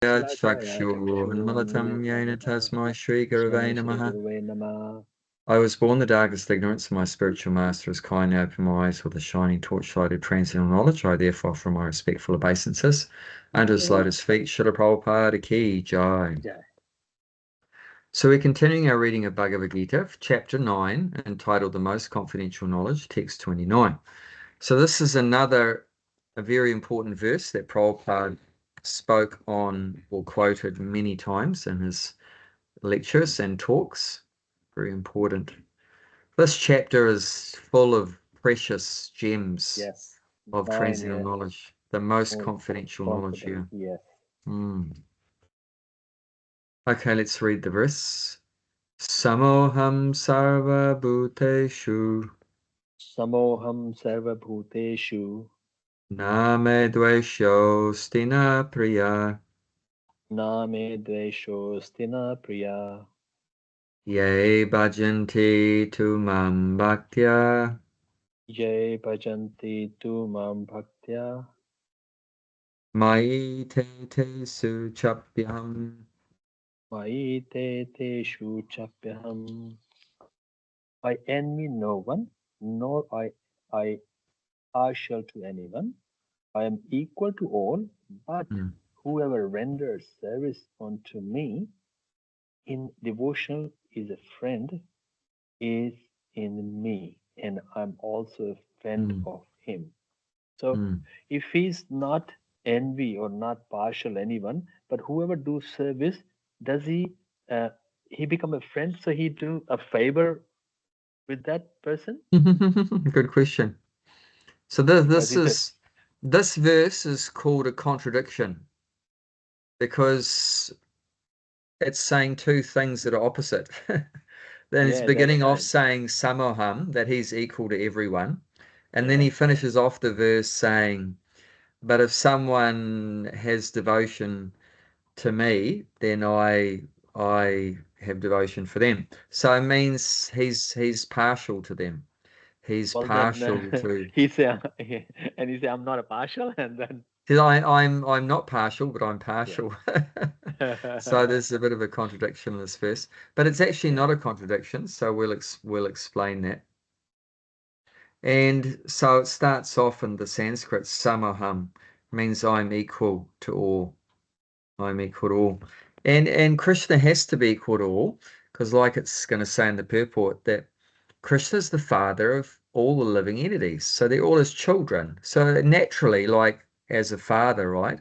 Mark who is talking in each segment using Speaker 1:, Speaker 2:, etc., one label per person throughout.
Speaker 1: Chakshurunmalatam Yena Tasmai Shri Gurave Namaha.
Speaker 2: Namaha.
Speaker 1: I was born the darkest ignorance, and my spiritual master has kindly opened my eyes with a shining torchlight of transcendental knowledge. I therefore offer my respectful obeisances unto his lotus feet. Srila Prabhupada Ki Jai.
Speaker 2: Jai.
Speaker 1: So we're continuing our reading of Bhagavad Gita, chapter 9, entitled The Most Confidential Knowledge, text 29. So this is a very important verse that Prabhupada spoke on or quoted many times in his lectures and talks. Very important. This chapter is full of precious gems
Speaker 2: Yes.
Speaker 1: of
Speaker 2: Nine,
Speaker 1: transcendental
Speaker 2: yes.
Speaker 1: knowledge, the most
Speaker 2: Most
Speaker 1: confidential knowledge
Speaker 2: confident.
Speaker 1: here.
Speaker 2: Yes.
Speaker 1: Okay, let's read the verse. Samoham sarva bhuteshu
Speaker 2: Samoham sarva bhuteshu
Speaker 1: na me dvesho stina priya
Speaker 2: na me dvesho stina priya
Speaker 1: ye bhajanti tu mam bhaktya
Speaker 2: ye bhajanti tu mam bhaktya
Speaker 1: mai te te suchapyam.
Speaker 2: mai te te chapyaham. I envy no one, nor I partial to anyone. I am equal to all, but whoever renders service unto me in devotion is a friend, is in me, and I'm also a friend of him. So if he's not envy or not partial anyone, but whoever do service, does he become a friend? So he do a favor with that person?
Speaker 1: Good question. So
Speaker 2: Because he said,
Speaker 1: this verse is called a contradiction because it's saying two things that are opposite. Then it's
Speaker 2: yeah, that's
Speaker 1: beginning off
Speaker 2: right.
Speaker 1: saying samoham, that he's equal to everyone. And then
Speaker 2: Yeah.
Speaker 1: he finishes off the verse saying, but if someone has devotion to me, then I have devotion for them. So it means he's partial to them. He's
Speaker 2: Well, then
Speaker 1: partial to.
Speaker 2: he said, and he said, I'm not a partial, and then
Speaker 1: I'm not partial, but I'm
Speaker 2: yeah,
Speaker 1: partial. So there's a bit of a contradiction in this verse, but it's actually
Speaker 2: yeah.
Speaker 1: not a contradiction. So we'll explain that. And so it starts off in the Sanskrit, samoham, means I'm equal to all. I'm equal to all. And Krishna has to be equal to all, because like it's going to say in the purport that Krishna is the father of all the living entities. So they're all his children. So naturally, like as a father, right?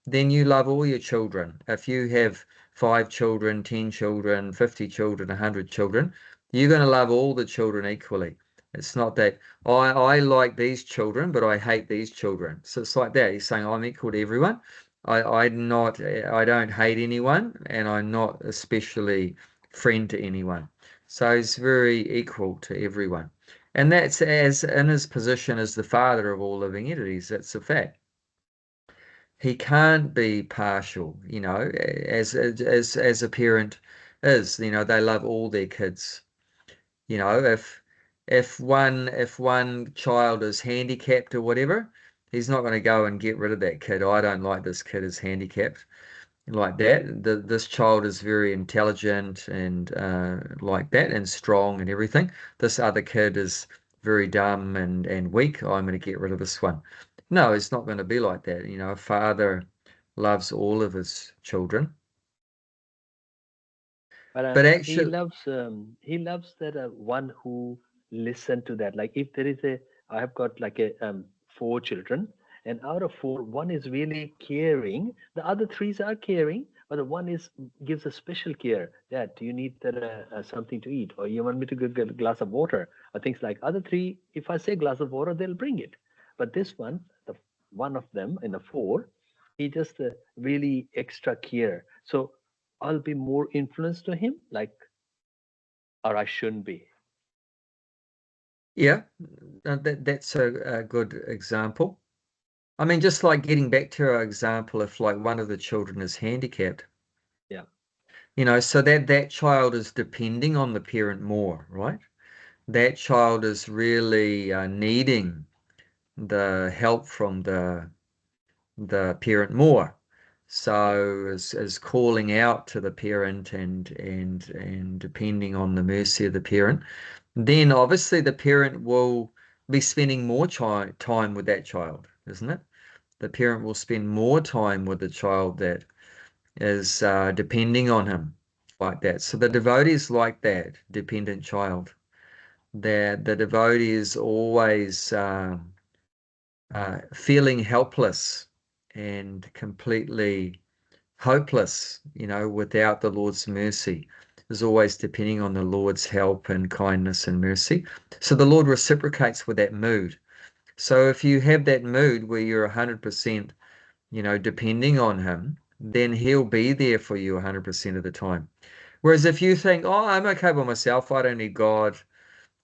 Speaker 1: Then you love all your children. If you have 5 children, 10 children, 50 children, 100 children, you're going to love all the children equally. It's not that I like these children, but I hate these children. So it's like that. He's saying I'm equal to everyone. I don't hate anyone, and I'm not especially friend to anyone. So he's very equal to everyone. And that's as in his position as the father of all living entities. That's a fact. He can't be partial, as a parent is. They love all their kids. If one child is handicapped or whatever, he's not going to go and get rid of that kid. I don't like this kid is handicapped like that. This child is very intelligent and like that and strong and everything. This other kid is very dumb and weak. I'm going to get rid of this one. No, it's not going to be like that. A father loves all of his children.
Speaker 2: But
Speaker 1: But actually,
Speaker 2: he loves that one who listen to that. Like if there is I have got like a 4 children, and out of 4, one is really caring. The other 3 are caring, but the one is gives a special care. Dad, do you need that something to eat, or you want me to go get a glass of water, or things like. Other 3, if I say glass of water, they'll bring it. But this one, the one of them in the 4, he just really extra care. So I'll be more influenced to him, like, or I shouldn't be.
Speaker 1: yeah, that's a good example. I mean, just like getting back to our example, if like one of the children is handicapped,
Speaker 2: Yeah.
Speaker 1: so that child is depending on the parent more, right? That child is really needing the help from the parent more. So as calling out to the parent and depending on the mercy of the parent, then obviously the parent will be spending more time with that child, isn't it? The parent will spend more time with the child that is depending on him like that. So the devotee is like that dependent child. That the devotee is always feeling helpless and completely hopeless, without the Lord's mercy. Is always depending on the Lord's help and kindness and mercy. So the Lord reciprocates with that mood. So if you have that mood where you're 100%, depending on him, then he'll be there for you 100% of the time. Whereas if you think, oh, I'm okay by myself, I don't need God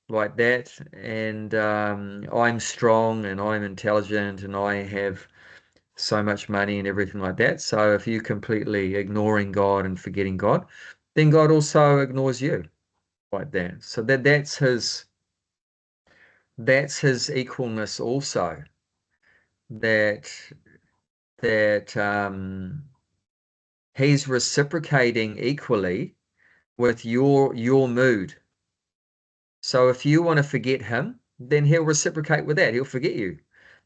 Speaker 1: like that, and I'm strong and I'm intelligent and I have so much money and everything like that. So if you're completely ignoring God and forgetting God, then God also ignores you like that. So that's his equalness also. That he's reciprocating equally with your mood. So if you want to forget him, then he'll reciprocate with that. He'll forget you.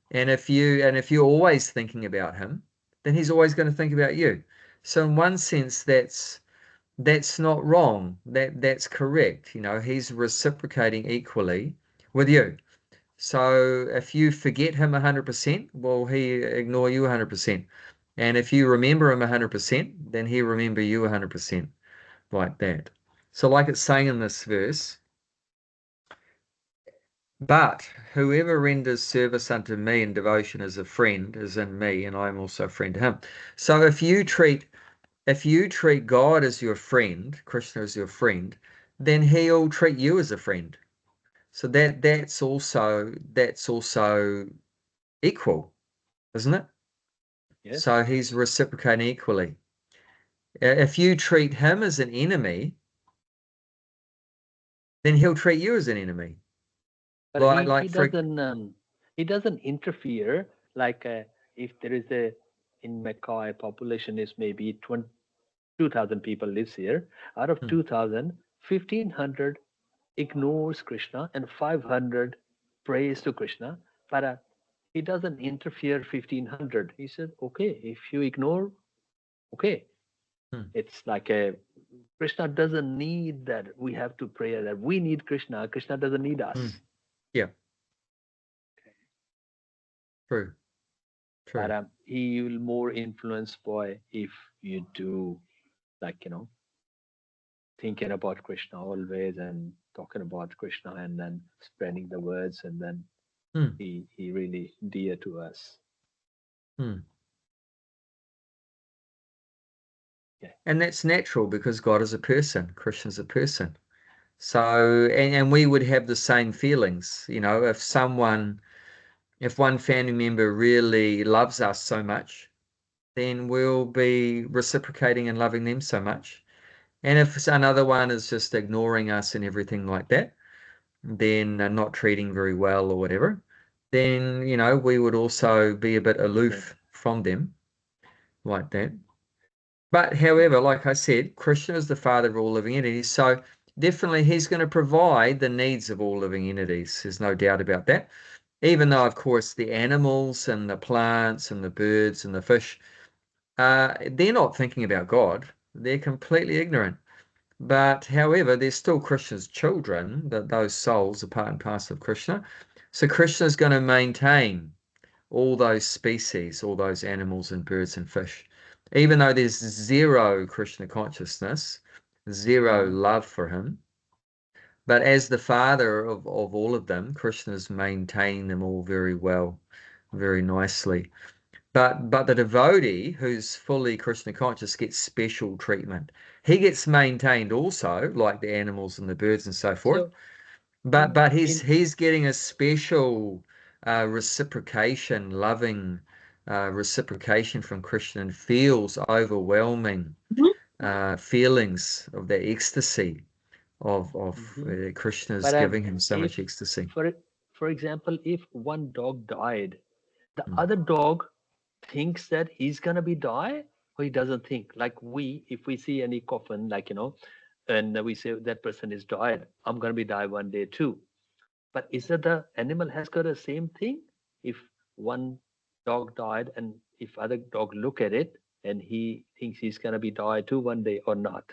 Speaker 1: And if you're always thinking about him, then he's always going to think about you. So in one sense, that's not wrong. That's correct. He's reciprocating equally with you. So if you forget him 100%, well, he ignore you 100%. And if you remember him 100%, then he remember you 100% like that. So like it's saying in this verse, but whoever renders service unto me in devotion as a friend is in me, and I am also a friend to him. So if you treat God as your friend, Krishna as your friend, then he'll treat you as a friend. So that's also equal, isn't it?
Speaker 2: Yes.
Speaker 1: So he's reciprocating equally. If you treat him as an enemy, then he'll treat you as an enemy.
Speaker 2: But he doesn't interfere like if there is in Mackay population is maybe 2,000 people lives here. Out of 2,000, 1,500 ignores Krishna and 500 prays to Krishna. But he doesn't interfere 1,500. He said, okay, if you ignore, okay. It's like Krishna doesn't need that we have to pray that we need Krishna. Krishna doesn't need us.
Speaker 1: Yeah. True.
Speaker 2: But he will more influenced by if you do like thinking about Krishna always and talking about Krishna and then spreading the words and then he really dear to us. Yeah.
Speaker 1: And that's natural because God is a person, Krishna is a person. So, and we would have the same feelings, if one family member really loves us so much, then we'll be reciprocating and loving them so much. And if another one is just ignoring us and everything like that, then not treating very well or whatever, then, we would also be a bit aloof from them like that. But however, like I said, Krishna is the father of all living entities. So definitely he's going to provide the needs of all living entities. There's no doubt about that. Even though, of course, the animals and the plants and the birds and the fish, they're not thinking about God. They're completely ignorant. But however, they're still Krishna's children, that those souls are part and parcel of Krishna. So Krishna is going to maintain all those species, all those animals and birds and fish. Even though there's zero Krishna consciousness, zero love for him, but as the father of all of them, Krishna's maintaining them all very well, very nicely. But the devotee who's fully Krishna conscious gets special treatment. He gets maintained also, like the animals and the birds and so forth. But he's getting a special reciprocation, loving reciprocation from Krishna, and feels overwhelming feelings of the ecstasy of Krishna's giving him so much ecstasy.
Speaker 2: For example, if one dog died, the other dog thinks that he's gonna be die, He doesn't think like if we see any coffin, like, and we say that person is died, I'm going to be die one day too. But is that the animal has got the same thing? If one dog died and if other dog look at it and he thinks he's going to be die too one day or not?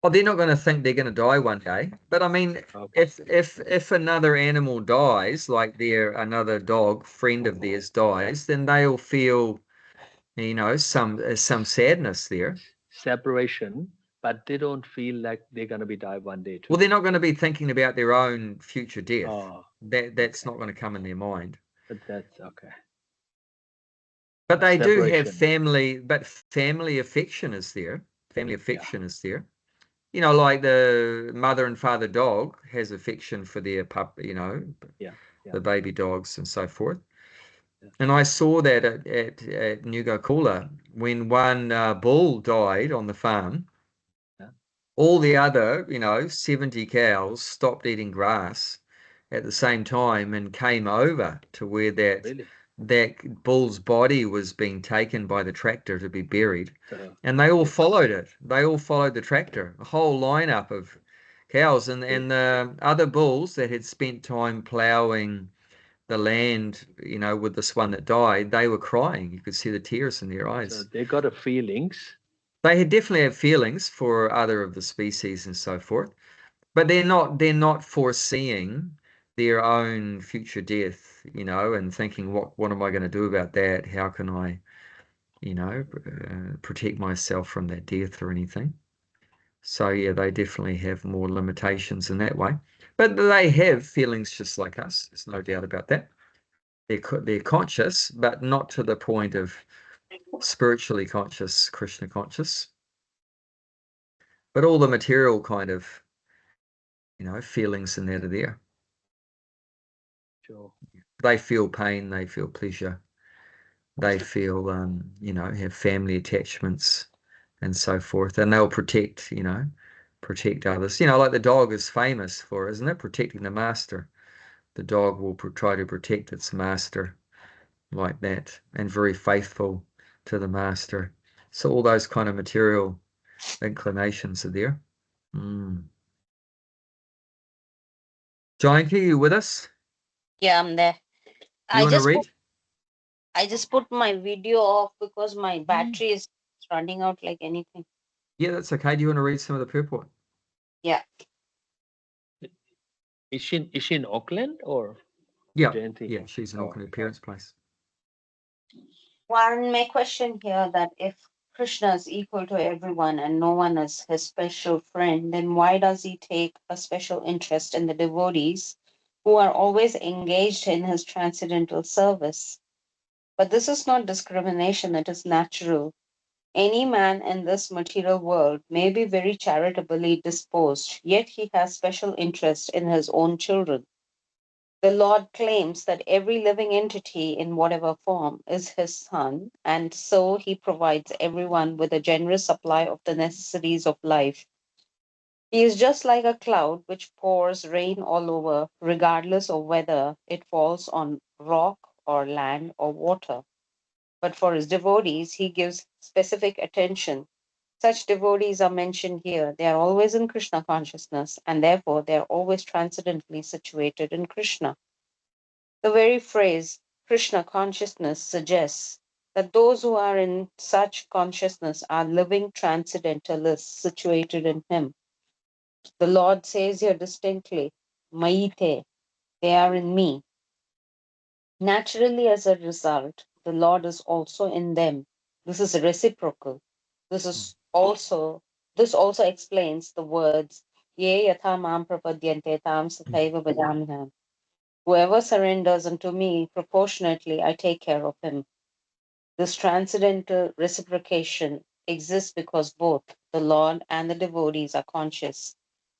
Speaker 1: Oh, they're not going to think they're going to die one day. But I mean,
Speaker 2: Okay.
Speaker 1: if another animal dies, like another dog friend of theirs dies, then they'll feel, some sadness there.
Speaker 2: Separation, but they don't feel like they're going to be die one day too.
Speaker 1: Well, they're not going to be thinking about their own future death.
Speaker 2: Oh,
Speaker 1: That's not going to come in their mind.
Speaker 2: but that's okay.
Speaker 1: But they do have
Speaker 2: Separation.
Speaker 1: family affection is there. Family affection is there. Like the mother and father dog has affection for their pup,
Speaker 2: Yeah.
Speaker 1: the baby dogs and so forth.
Speaker 2: Yeah.
Speaker 1: And I saw that at Nugakula when one bull died on the farm.
Speaker 2: Yeah.
Speaker 1: All the other, 70 cows stopped eating grass at the same time and came over to where
Speaker 2: Really?
Speaker 1: that bull's body was being taken by the tractor to be buried.
Speaker 2: So
Speaker 1: And they all
Speaker 2: they,
Speaker 1: followed it. They all followed the tractor, a whole lineup of cows. And the other bulls that had spent time ploughing the land, with this one that died, they were crying. You could see the tears in their
Speaker 2: so
Speaker 1: eyes.
Speaker 2: they got a feelings.
Speaker 1: They had definitely have feelings for other of the species and so forth, but they're not foreseeing their own future death, and thinking, what am I going to do about that? How can I, protect myself from that death or anything? So yeah, they definitely have more limitations in that way, but they have feelings just like us. There's no doubt about that. They're conscious, but not to the point of spiritually conscious, Krishna conscious. But all the material kind of, feelings in that are there.
Speaker 2: Sure.
Speaker 1: They feel pain, they feel pleasure, they feel, have family attachments and so forth, and they'll protect others. Like the dog is famous for, isn't it? Protecting the master. The dog will try to protect its master like that, and very faithful to the master. So all those kind of material inclinations are there. Mm. Janki, are you with us?
Speaker 3: Yeah, I'm there.
Speaker 1: You
Speaker 3: I
Speaker 1: want to
Speaker 3: just put,
Speaker 1: read?
Speaker 3: I just put my video off because my battery is running out like anything.
Speaker 1: Yeah, that's okay. Do you want to read some of the purport?
Speaker 3: Yeah.
Speaker 2: Is she in Auckland or
Speaker 1: Yeah,
Speaker 2: Jayanti?
Speaker 1: yeah, she's in
Speaker 2: Oh,
Speaker 1: Auckland, her parents' place.
Speaker 3: One may question here that if Krishna is equal to everyone and no one is his special friend, then why does he take a special interest in the devotees who are always engaged in his transcendental service? But this is not discrimination, it is natural. Any man in this material world may be very charitably disposed, yet he has special interest in his own children. The Lord claims that every living entity in whatever form is his son, and so he provides everyone with a generous supply of the necessities of life. He is just like a cloud which pours rain all over, regardless of whether it falls on rock or land or water. But for his devotees, he gives specific attention. Such devotees are mentioned here. They are always in Krishna consciousness, and therefore they are always transcendently situated in Krishna. The very phrase Krishna consciousness suggests that those who are in such consciousness are living transcendentalists situated in Him. The Lord says here distinctly, Maite, they are in me. Naturally, as a result, the Lord is also in them. This is reciprocal. This is also this also explains the words Ye yatha mam prapadyante tam sathaiva bhajamiham. Whoever surrenders unto me proportionately, I take care of him. This transcendental reciprocation exists because both the Lord and the devotees are conscious.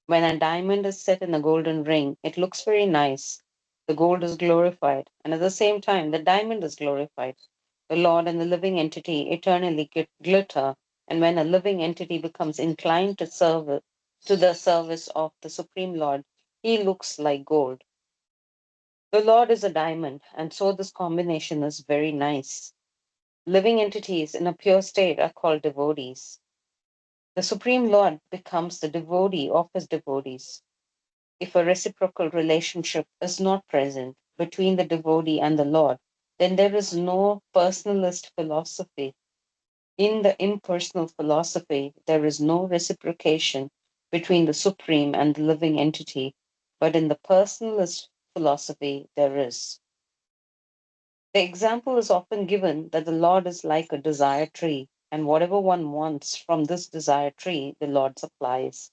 Speaker 3: When a diamond is set in a golden ring, it looks very nice. The gold is glorified, and at the same time, the diamond is glorified. The Lord and the living entity eternally glitter, and when a living entity becomes inclined to the service of the Supreme Lord, he looks like gold. The Lord is a diamond, and so this combination is very nice. Living entities in a pure state are called devotees. The Supreme Lord becomes the devotee of his devotees. If a reciprocal relationship is not present between the devotee and the Lord, then there is no personalist philosophy. In the impersonal philosophy, there is no reciprocation between the Supreme and the living entity, but in the personalist philosophy, there is. The example is often given that the Lord is like a desire tree, and whatever one wants from this desire tree, the Lord supplies.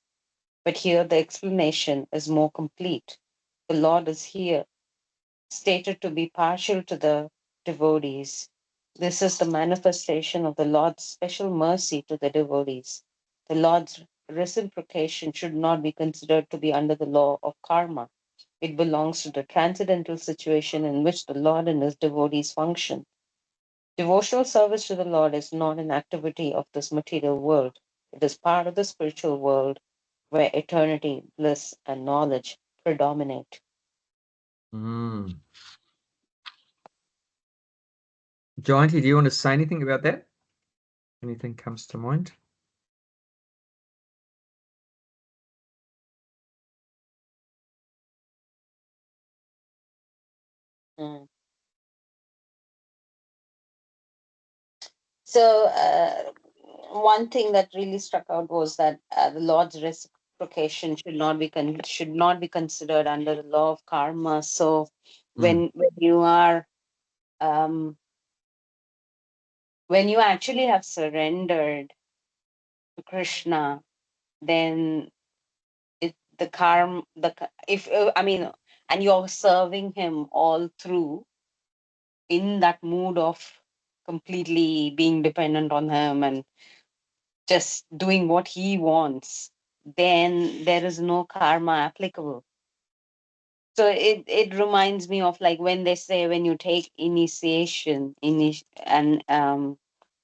Speaker 3: But here the explanation is more complete. The Lord is here stated to be partial to the devotees. This is the manifestation of the Lord's special mercy to the devotees. The Lord's reciprocation should not be considered to be under the law of karma. It belongs to the transcendental situation in which the Lord and his devotees function. Devotional service to the Lord is not an activity of this material world. It is part of the spiritual world where eternity, bliss, and knowledge predominate.
Speaker 1: Mm. Jayanti, do you want to say anything about that? Anything comes to mind?
Speaker 3: Mm. So, one thing that really struck out was that the Lord's reciprocation should not be considered under the law of karma. So, when you are when you actually have surrendered to Krishna, then the karma if I mean, and you're serving him all through in that mood of completely being dependent on him and just doing what he wants, then there is no karma applicable. So it reminds me of like when they say when you take initiation and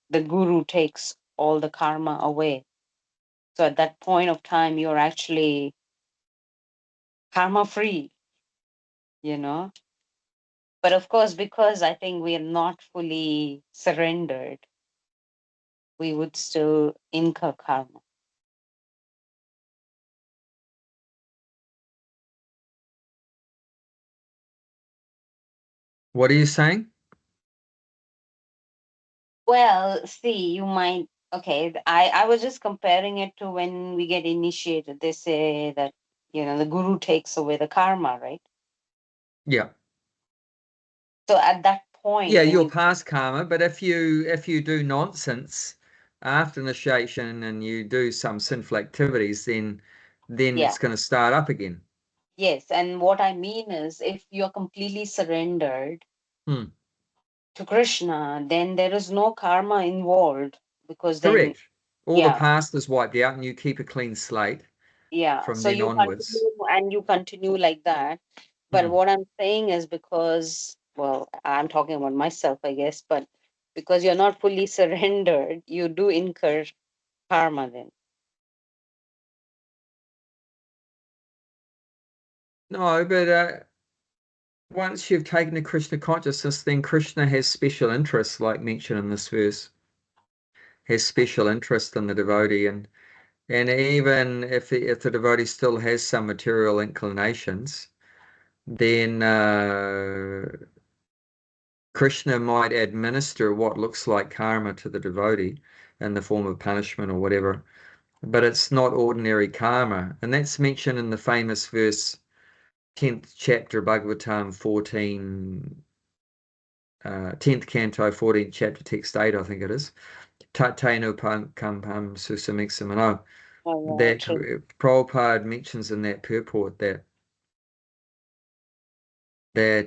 Speaker 3: the guru takes all the karma away. So at that point of time, you're actually karma free, you know. But of course, because I think we are not fully surrendered, we would still incur karma.
Speaker 1: What are you saying?
Speaker 3: Well, see, you might, okay, I was just comparing it to when we get initiated. They say that, the guru takes away the karma, right?
Speaker 1: Yeah.
Speaker 3: So at that point,
Speaker 1: Yeah,
Speaker 3: when
Speaker 1: you're
Speaker 3: you,
Speaker 1: past karma, but if you do nonsense after initiation and you do some sinful activities, then
Speaker 3: yeah,
Speaker 1: it's going to start up again.
Speaker 3: yes. And what I mean is, if you're completely surrendered
Speaker 1: Hmm.
Speaker 3: to Krishna, then there is no karma involved because then,
Speaker 1: Correct. All the
Speaker 3: yeah,
Speaker 1: past is wiped out and you keep a clean slate
Speaker 3: yeah.
Speaker 1: from
Speaker 3: So
Speaker 1: then
Speaker 3: you
Speaker 1: onwards.
Speaker 3: continue and you continue like that. But
Speaker 1: Hmm.
Speaker 3: what I'm saying is because, well, I'm talking about myself, I guess, but because you're not fully surrendered, you do incur karma then.
Speaker 1: No, but once you've taken the Krishna consciousness, then Krishna has special interests, like mentioned in this verse, has special interest in the devotee, and even if the devotee still has some material inclinations, then Krishna might administer what looks like karma to the devotee in the form of punishment or whatever, but it's not ordinary karma, and that's mentioned in the famous verse, 10th chapter, Bhagavatam 14. 10th canto, 14th chapter, text 8, I think it is. Tateno kampam susamiksamano.
Speaker 3: Oh, yeah,
Speaker 1: That
Speaker 3: true.
Speaker 1: Prabhupada mentions in that purport that yeah,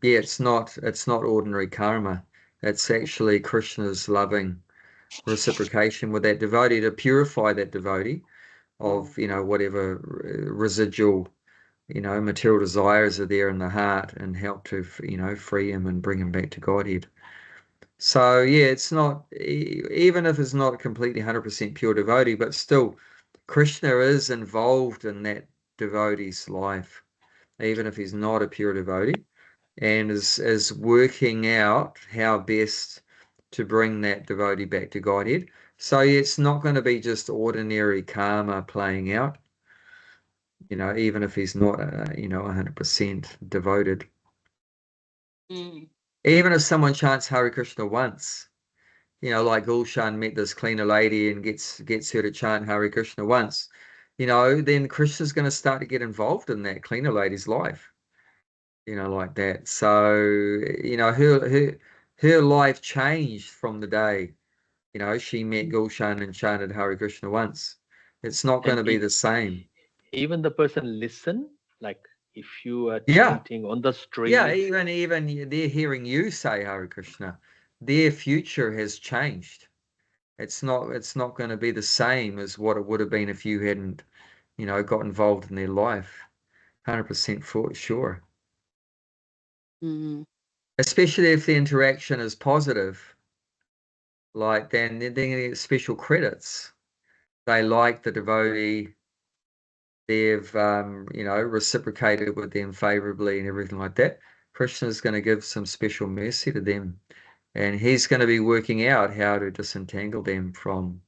Speaker 1: it's not ordinary karma. It's actually Krishna's loving reciprocation with that devotee to purify that devotee
Speaker 3: Mm.
Speaker 1: of whatever residual material desires are there in the heart, and help to free him and bring him back to Godhead. So yeah, it's not even if it's not completely 100% pure devotee, but still Krishna is involved in that devotee's life, even if he's not a pure devotee, and is working out how best to bring that devotee back to Godhead. So it's not going to be just ordinary karma playing out, even if he's not, 100% devoted.
Speaker 3: Mm.
Speaker 1: Even if someone chants Hare Krishna once, like Gulshan met this cleaner lady and gets her to chant Hare Krishna once, then Krishna's going to start to get involved in that cleaner lady's life, like that. So, her life changed from the day, she met Gulshan and chanted Hare Krishna once. It's not going to be the same.
Speaker 2: Even the person listen, like if you are
Speaker 1: Yeah.
Speaker 2: chanting on the street.
Speaker 1: Yeah, even they're hearing you say Hare Krishna. Their future has changed. It's not going to be the same as what it would have been if you hadn't, got involved in their life. 100% for sure.
Speaker 3: Mm.
Speaker 1: Especially if the interaction is positive, like then they're going to get special credits. They like the devotee, they've reciprocated with them favorably and everything like that. Krishna is going to give some special mercy to them, and he's going to be working out how to disentangle them from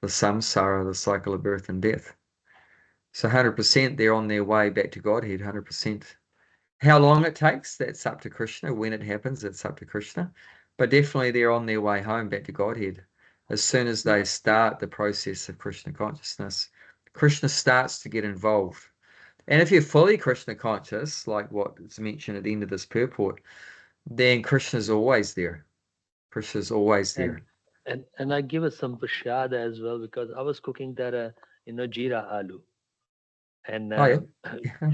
Speaker 1: the samsara, the cycle of birth and death. So 100% they're on their way back to Godhead, 100%. How long it takes, that's up to Krishna. When it happens, it's up to Krishna. But definitely they're on their way home back to Godhead. As soon as they start the process of Krishna consciousness, Krishna starts to get involved. And if you're fully Krishna conscious, like what is mentioned at the end of this purport, then Krishna's always there. Krishna's always there.
Speaker 2: And I give us some prasad as well, because I was cooking that jeera aloo, and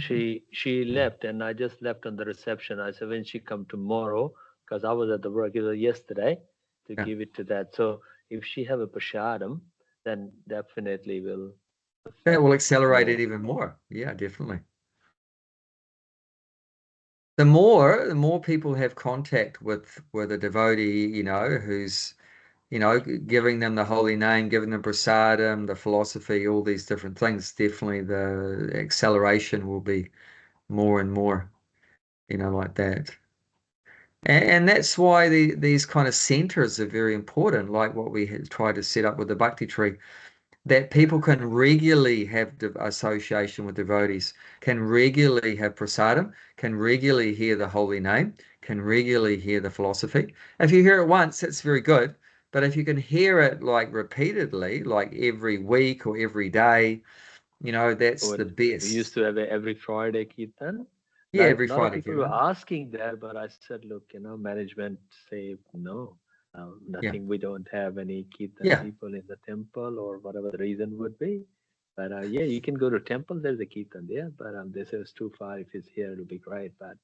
Speaker 2: she left, and I just left on the reception. I said when she come tomorrow, because I was at the work yesterday to give it to that. So if she have a prasadam, then definitely will.
Speaker 1: That will accelerate it even more. Yeah, definitely. The more people have contact with a devotee, who's, giving them the holy name, giving them prasadam, the philosophy, all these different things, definitely the acceleration will be more and more, like that. And that's why these kind of centers are very important, like what we tried to set up with the Bhakti tree, that people can regularly have association with devotees, can regularly have prasadam, can regularly hear the holy name, can regularly hear the philosophy. If you hear it once, it's very good. But if you can hear it like repeatedly, like every week or every day, that's the best.
Speaker 2: We used to have every Friday kirtan.
Speaker 1: Yeah, every
Speaker 2: A lot of
Speaker 1: Friday.
Speaker 2: people were asking that, but I said, look, management say no, nothing. We don't have any kirtan people in the temple, or whatever the reason would be. But you can go to temple. There's a kirtan there, but they say it's too far. If it's here, it'll be great. But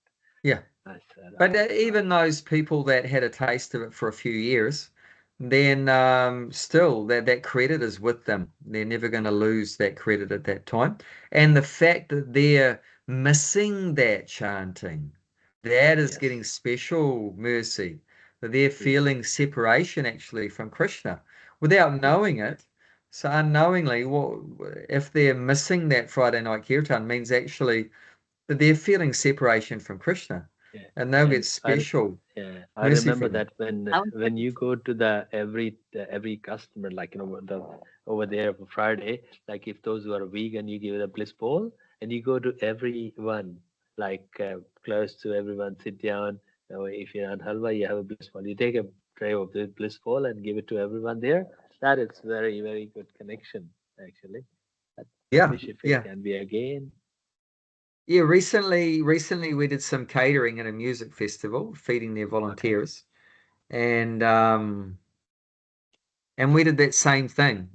Speaker 1: yeah,
Speaker 2: I said,
Speaker 1: but even those people that had a taste of it for a few years, then still that credit is with them. They're never going to lose that credit at that time. And the fact that they're missing that chanting, that is getting special mercy. That they're feeling separation actually from Krishna without knowing it. So unknowingly, if they're missing that Friday night kirtan, means actually that they're feeling separation from Krishna. And they'll get special.
Speaker 2: I remember that when you go to the every customer, like over there for Friday, like if those who are vegan, you give it a bliss bowl, and you go to everyone, like close to everyone, sit down. If you're on halwa, you have a bliss bowl. You take a tray of the bliss bowl and give it to everyone there. That is very, very good connection, actually. Wish if it can be again.
Speaker 1: Yeah, recently we did some catering at a music festival, feeding their volunteers, and we did that same thing.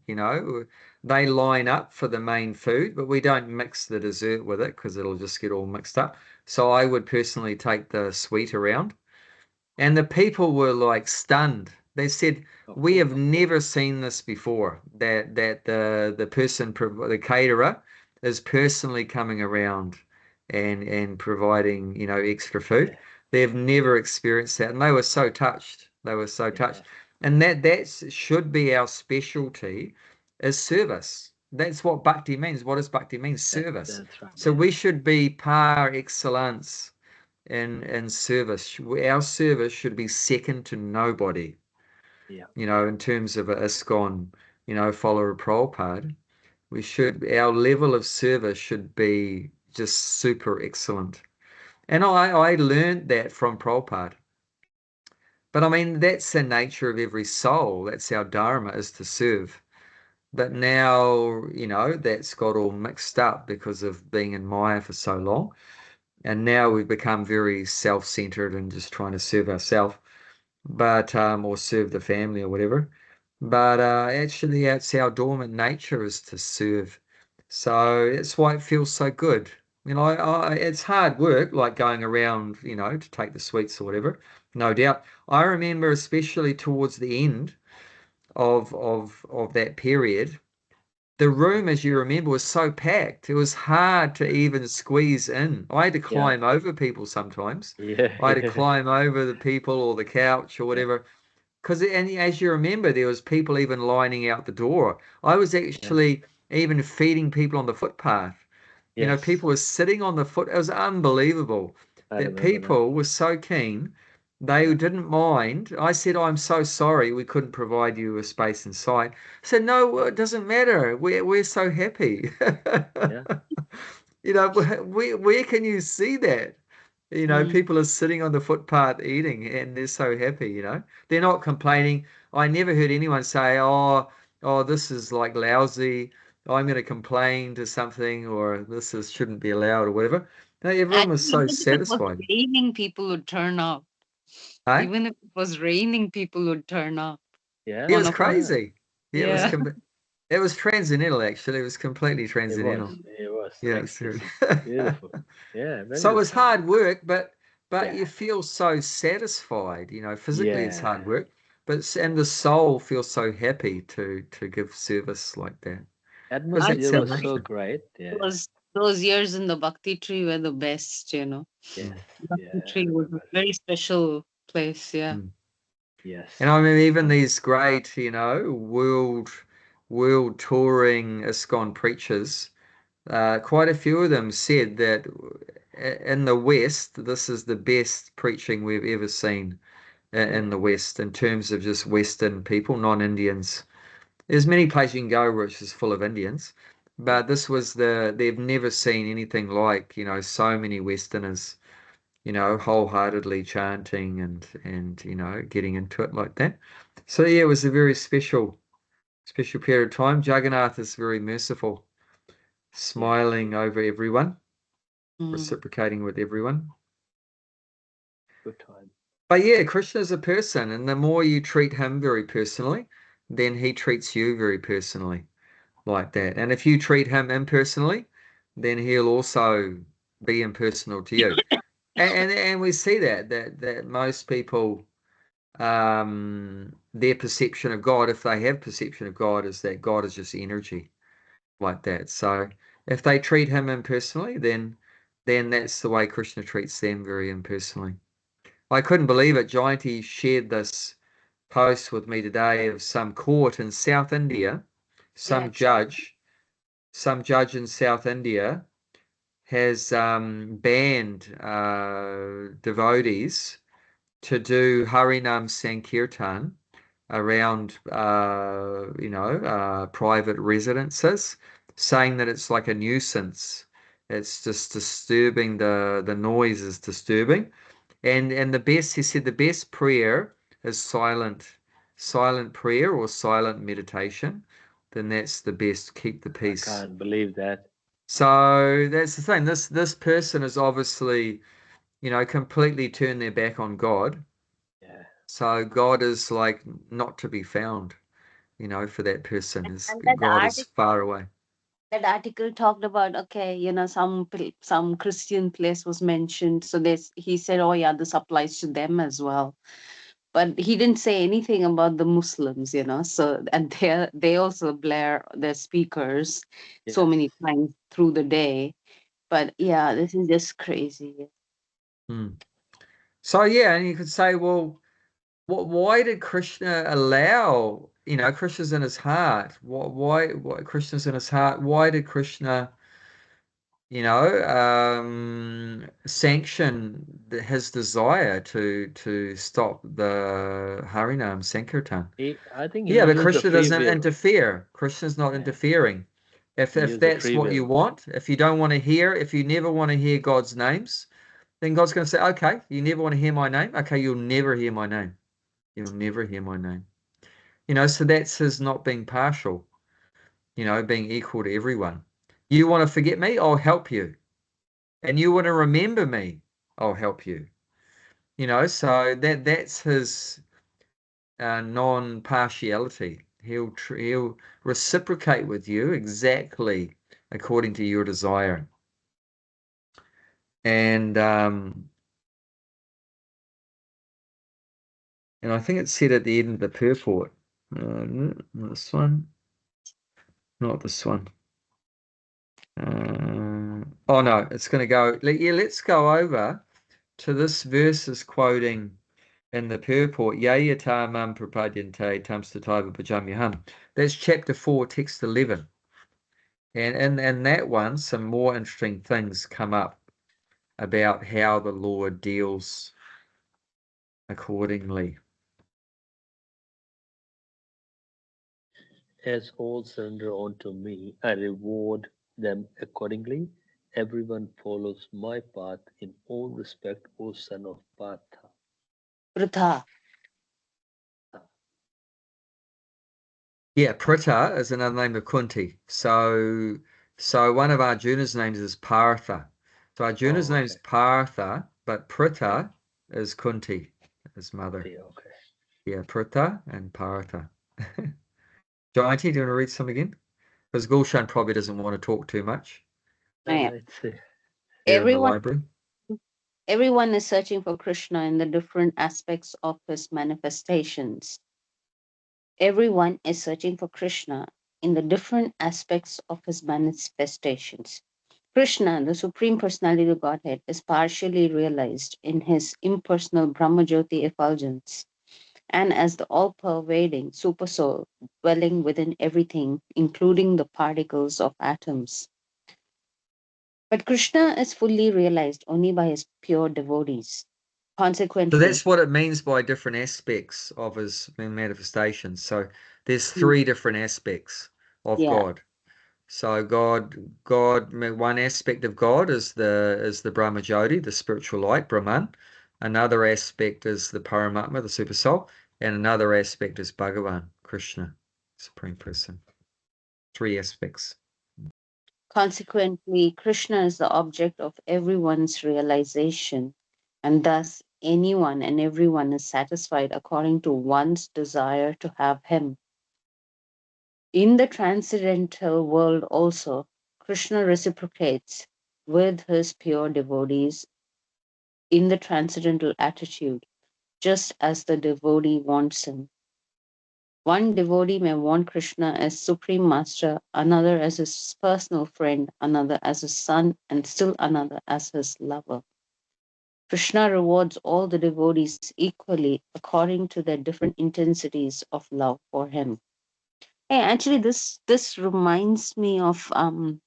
Speaker 1: They line up for the main food, but we don't mix the dessert with it because it'll just get all mixed up. So I would personally take the sweet around, and the people were like stunned. They said, "We have never seen this before. That the person, the caterer, is personally coming around and providing, extra food. They've never experienced that." And they were so touched. They were so touched. And that should be our specialty, is service. That's what bhakti means. What does bhakti mean? Service.
Speaker 2: That's right.
Speaker 1: So we should be par excellence in service. Our service should be second to nobody.
Speaker 2: Yeah.
Speaker 1: you know, in terms of a ISKCON, you know, follower of Prabhupada, our level of service should be just super excellent. And I learned that from Prabhupada. But I mean, that's the nature of every soul. That's our dharma, is to serve. But now, you know, that's got all mixed up because of being in Maya for so long. And now we've become very self-centered and just trying to serve ourselves, but or serve the family or whatever. But actually, it's our dormant nature is to serve. So it's why it feels so good. You know, it's hard work, like going around, you know, to take the sweets or whatever. No doubt. I remember, especially towards the end of that period, the room, as you remember, was so packed. It was hard to even squeeze in. I had to
Speaker 2: Yeah.
Speaker 1: climb over people sometimes.
Speaker 2: Yeah.
Speaker 1: I had to
Speaker 2: Yeah.
Speaker 1: climb over the people or the couch or
Speaker 2: Yeah.
Speaker 1: whatever. Because, and as you remember, there was people even lining out the door. I was
Speaker 2: Yeah.
Speaker 1: actually even feeding people on the footpath. You know,
Speaker 2: Yes.
Speaker 1: people were sitting on the foot. It was unbelievable
Speaker 2: I
Speaker 1: that
Speaker 2: remember that.
Speaker 1: people were so keen. They
Speaker 2: Yeah.
Speaker 1: didn't mind. I said, "I'm so sorry we couldn't provide you a space inside." I said, "No, it doesn't matter. We're so happy."
Speaker 2: Yeah.
Speaker 1: You know, where can you see that? You know,
Speaker 3: Mm.
Speaker 1: people are sitting on the footpath eating and they're so happy, you know. They're not complaining. I never heard anyone say, oh, this is like lousy. I'm going to complain to something or this is shouldn't be allowed or whatever. No, everyone was
Speaker 3: Actually,
Speaker 1: so
Speaker 3: even if it was
Speaker 1: satisfied.
Speaker 3: raining, people would turn up.
Speaker 1: Hey?
Speaker 3: Even if it was raining, people would turn up
Speaker 1: It
Speaker 2: Yeah.
Speaker 3: on
Speaker 1: was
Speaker 3: a foot.
Speaker 2: Yeah.
Speaker 1: crazy. Yeah,
Speaker 3: Yeah.
Speaker 1: it was transcendental actually. It was completely
Speaker 2: It was.
Speaker 1: transcendental.
Speaker 2: It was
Speaker 1: Yeah, it's really.
Speaker 2: ecstasy. Beautiful. Yeah. Very
Speaker 1: So it
Speaker 2: good
Speaker 1: was
Speaker 2: point.
Speaker 1: hard work, but
Speaker 2: Yeah.
Speaker 1: you feel so satisfied. You know, physically it's
Speaker 2: Yeah.
Speaker 1: hard work, and the soul feels so happy to give service like that because that's
Speaker 2: Atmosphere
Speaker 1: our
Speaker 3: Actually,
Speaker 2: was so
Speaker 1: nature.
Speaker 2: great. Yeah.
Speaker 3: those years in the Bhakti tree were the best, you know.
Speaker 2: Yes.
Speaker 1: Mm,
Speaker 2: Yeah.
Speaker 3: Bhakti
Speaker 2: I
Speaker 3: tree was a
Speaker 2: remember.
Speaker 3: very special place, yeah.
Speaker 1: mm.
Speaker 2: Yes.
Speaker 1: And I mean, even these great, you know, world touring ISKCON preachers, quite a few of them said that in the West, this is the best preaching we've ever seen in
Speaker 2: Yeah.
Speaker 1: the West in terms of just Western people, non-Indians. There's many places you can go which is full of Indians,
Speaker 2: Yeah.
Speaker 1: but this was they've never seen anything like, you know, so many Westerners, you know, wholeheartedly chanting and you know, getting into it like that. So yeah, it was a very special period of time. Jagannath is very merciful,
Speaker 2: Yes.
Speaker 1: smiling over everyone,
Speaker 3: Mm.
Speaker 1: reciprocating with everyone.
Speaker 2: Good time.
Speaker 1: But yeah, Krishna is a person, and the more you treat him very personally, then he treats you very personally like that. And if you treat him impersonally, then he'll also be impersonal to you. And we see that most people their perception of God, if they have perception of God, is that God is just energy like that. So if they treat him impersonally, then that's the way Krishna treats them very impersonally. I couldn't believe it. Jayanti shared this post with me today of some court in South India, some
Speaker 3: Yes.
Speaker 1: judge, some judge in South India has banned devotees to do Harinam Sankirtan around, private residences, saying that it's like a nuisance. It's just disturbing. The noise is disturbing. And the best, he said, the best prayer is silent prayer or silent meditation. Then that's the best. Keep the
Speaker 2: I
Speaker 1: peace.
Speaker 2: can't believe that.
Speaker 1: So that's the thing. This person is obviously, you know, completely turned their back on God.
Speaker 2: Yeah.
Speaker 1: So God is like not to be found, you know, for that person is
Speaker 3: And
Speaker 1: God is far away.
Speaker 3: that article talked about, okay, you know, some Christian place was mentioned. So he said, oh yeah, this applies to them as well. But he didn't say anything about the Muslims, you know. So and they also blare their speakers so
Speaker 2: Yes.
Speaker 3: many times through the day. But yeah, this is just crazy.
Speaker 1: Hmm. So yeah, and you could say, well, why did Krishna allow, you know, Krishna's in his heart? Why Krishna's in his heart? Why did Krishna sanction his desire to stop the Harinam Sankirtan.
Speaker 2: I think he
Speaker 1: Yeah, but
Speaker 2: used the
Speaker 1: Krishna
Speaker 2: free
Speaker 1: doesn't
Speaker 2: will.
Speaker 1: interfere. Krishna's not
Speaker 2: Yeah,
Speaker 1: interfering. If
Speaker 2: he
Speaker 1: if
Speaker 2: used the
Speaker 1: that's
Speaker 2: free
Speaker 1: what you
Speaker 2: will.
Speaker 1: want, if you don't want to hear, if you never want to hear God's names, then God's going to say, okay, you never want to hear my name? Okay, you'll never hear my name. You'll never hear my name. So that's his not being partial, being equal to everyone. You want to forget me? I'll help you. And you want to remember me? I'll help you. So that's his non-partiality. He'll reciprocate with you exactly according to your desire. And I think it's said at the end of the purport. Not this one. Not this one. Oh no, it's going to go. Yeah, let's go over to this verse is quoting in the purport. Yayata mam prapadyante tamstataiva pajamyaham. That's chapter 4, text 11. And in that one, some more interesting things come up about how the Lord deals accordingly.
Speaker 2: As all surrender unto me, I reward them accordingly. Everyone follows my path in all respect, O son of Partha.
Speaker 3: Pritha.
Speaker 1: Yeah, Pritha is another name of Kunti. So one of Arjuna's names is Partha. So Arjuna's
Speaker 2: Oh,
Speaker 1: name is
Speaker 2: okay.
Speaker 1: Partha, but
Speaker 2: Yeah.
Speaker 1: Pritha is Kunti, his mother.
Speaker 2: Okay.
Speaker 1: Yeah, Pritha and Partha. Jayanti, do you want to read some again? Because Gulshan probably doesn't want to talk too much
Speaker 3: Yeah.
Speaker 2: It's a
Speaker 1: here in the
Speaker 3: Everyone,
Speaker 1: library.
Speaker 3: everyone is searching for Krishna in the different aspects of his manifestations. Everyone is searching for Krishna in the different aspects of his manifestations. Krishna, the Supreme Personality of Godhead, is partially realized in his impersonal Brahmajyoti effulgence and as the all pervading Supersoul dwelling within everything, including the particles of atoms. But Krishna is fully realized only by his pure devotees.
Speaker 1: So
Speaker 3: Consequently,
Speaker 1: that's what it means by different aspects of his manifestations. So there's three different aspects of
Speaker 3: yeah,
Speaker 1: God. So one aspect of God is the Brahma Jyoti, the spiritual light, Brahman. Another aspect is the Paramatma, the super soul, and another aspect is Bhagavan, Krishna, Supreme Person. Three aspects.
Speaker 3: consequently, Krishna is the object of everyone's realization, and thus anyone and everyone is satisfied according to one's desire to have him. In the transcendental world also, Krishna reciprocates with his pure devotees in the transcendental attitude, just as the devotee wants him. One devotee may want Krishna as Supreme Master, another as his personal friend, another as his son, and still another as his lover. Krishna rewards all the devotees equally according to their different intensities of love for him. Hey, actually, this reminds me of that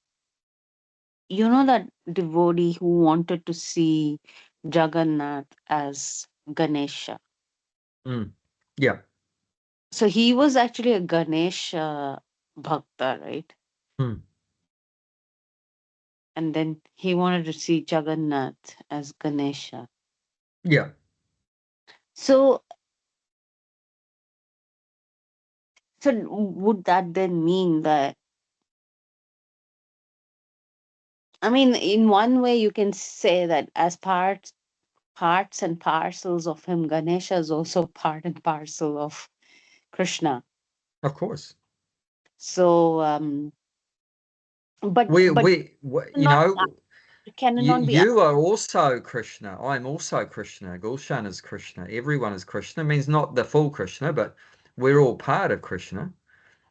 Speaker 3: devotee who wanted to see Jagannath as Ganesha.
Speaker 1: Mm. Yeah.
Speaker 3: So he was actually a Ganesha bhakta, right?
Speaker 1: Mm.
Speaker 3: And then he wanted to see Jagannath as Ganesha.
Speaker 1: Yeah.
Speaker 3: So would that then mean that, I mean, in one way you can say that as parts and parcels of him, Ganesha is also part and parcel of Krishna.
Speaker 1: Of course.
Speaker 3: So but
Speaker 1: We
Speaker 3: not can it
Speaker 1: you
Speaker 3: not be
Speaker 1: you are also Krishna. I'm also Krishna. Gulshan is Krishna. Everyone is Krishna. Means not the full Krishna, but we're all part of Krishna.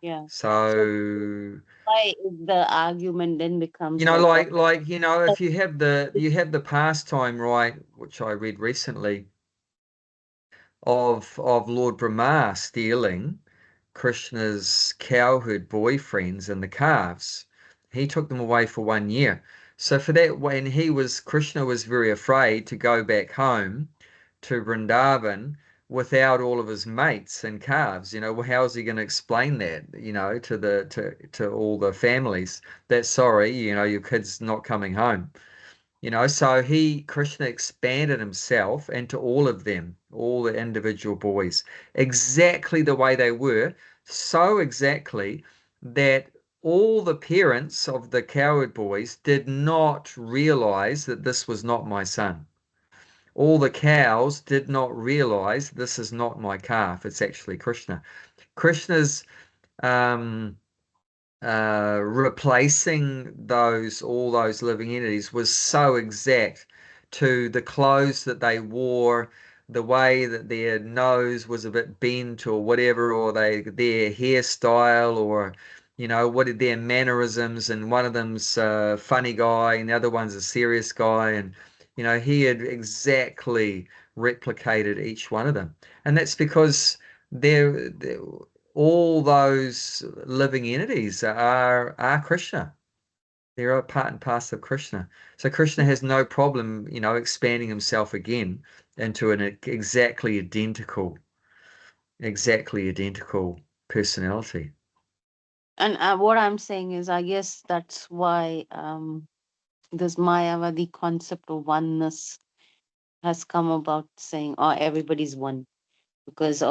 Speaker 3: yeah. So
Speaker 1: So
Speaker 3: why the argument then becomes like, well,
Speaker 1: if you have the pastime, right, which I read recently, of Lord Brahma stealing Krishna's cowherd boyfriends and the calves. He took them away for 1 year. So for that, when Krishna was very afraid to go back home to Vrindavan without all of his mates and calves. Well, how is he going to explain that, to all the families that, sorry, your kid's not coming home. So Krishna expanded himself into all of them, all the individual boys, exactly the way they were, so exactly that all the parents of the cowherd boys did not realize that this was not my son. All the cows did not realize this is not my calf, it's actually Krishna. Krishna's um, replacing all those living entities was so exact to the clothes that they wore, the way that their nose was a bit bent or whatever, or their hairstyle, or what their mannerisms, and one of them's a funny guy and the other one's a serious guy, and he had exactly replicated each one of them. And that's because they're all those living entities are Krishna. They're a part and parcel of Krishna. So Krishna has no problem, expanding himself again into an exactly identical personality.
Speaker 3: And what I'm saying is, I guess that's why this Mayavadi concept of oneness has come about, saying, oh, everybody's one. Because,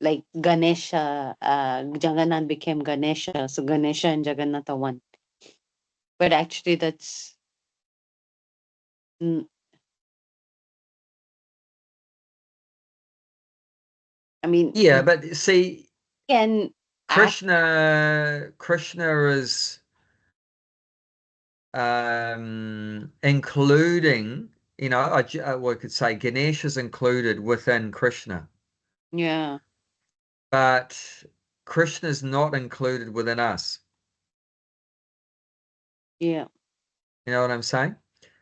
Speaker 3: like Ganesha, Jagannath became Ganesha, so Ganesha and Jagannath are one. But actually, that's
Speaker 1: Yeah, but see,
Speaker 3: can
Speaker 1: Krishna is including, I could say Ganesh is included within Krishna.
Speaker 3: Yeah.
Speaker 1: But Krishna is not included within us.
Speaker 3: Yeah.
Speaker 1: You know what I'm saying?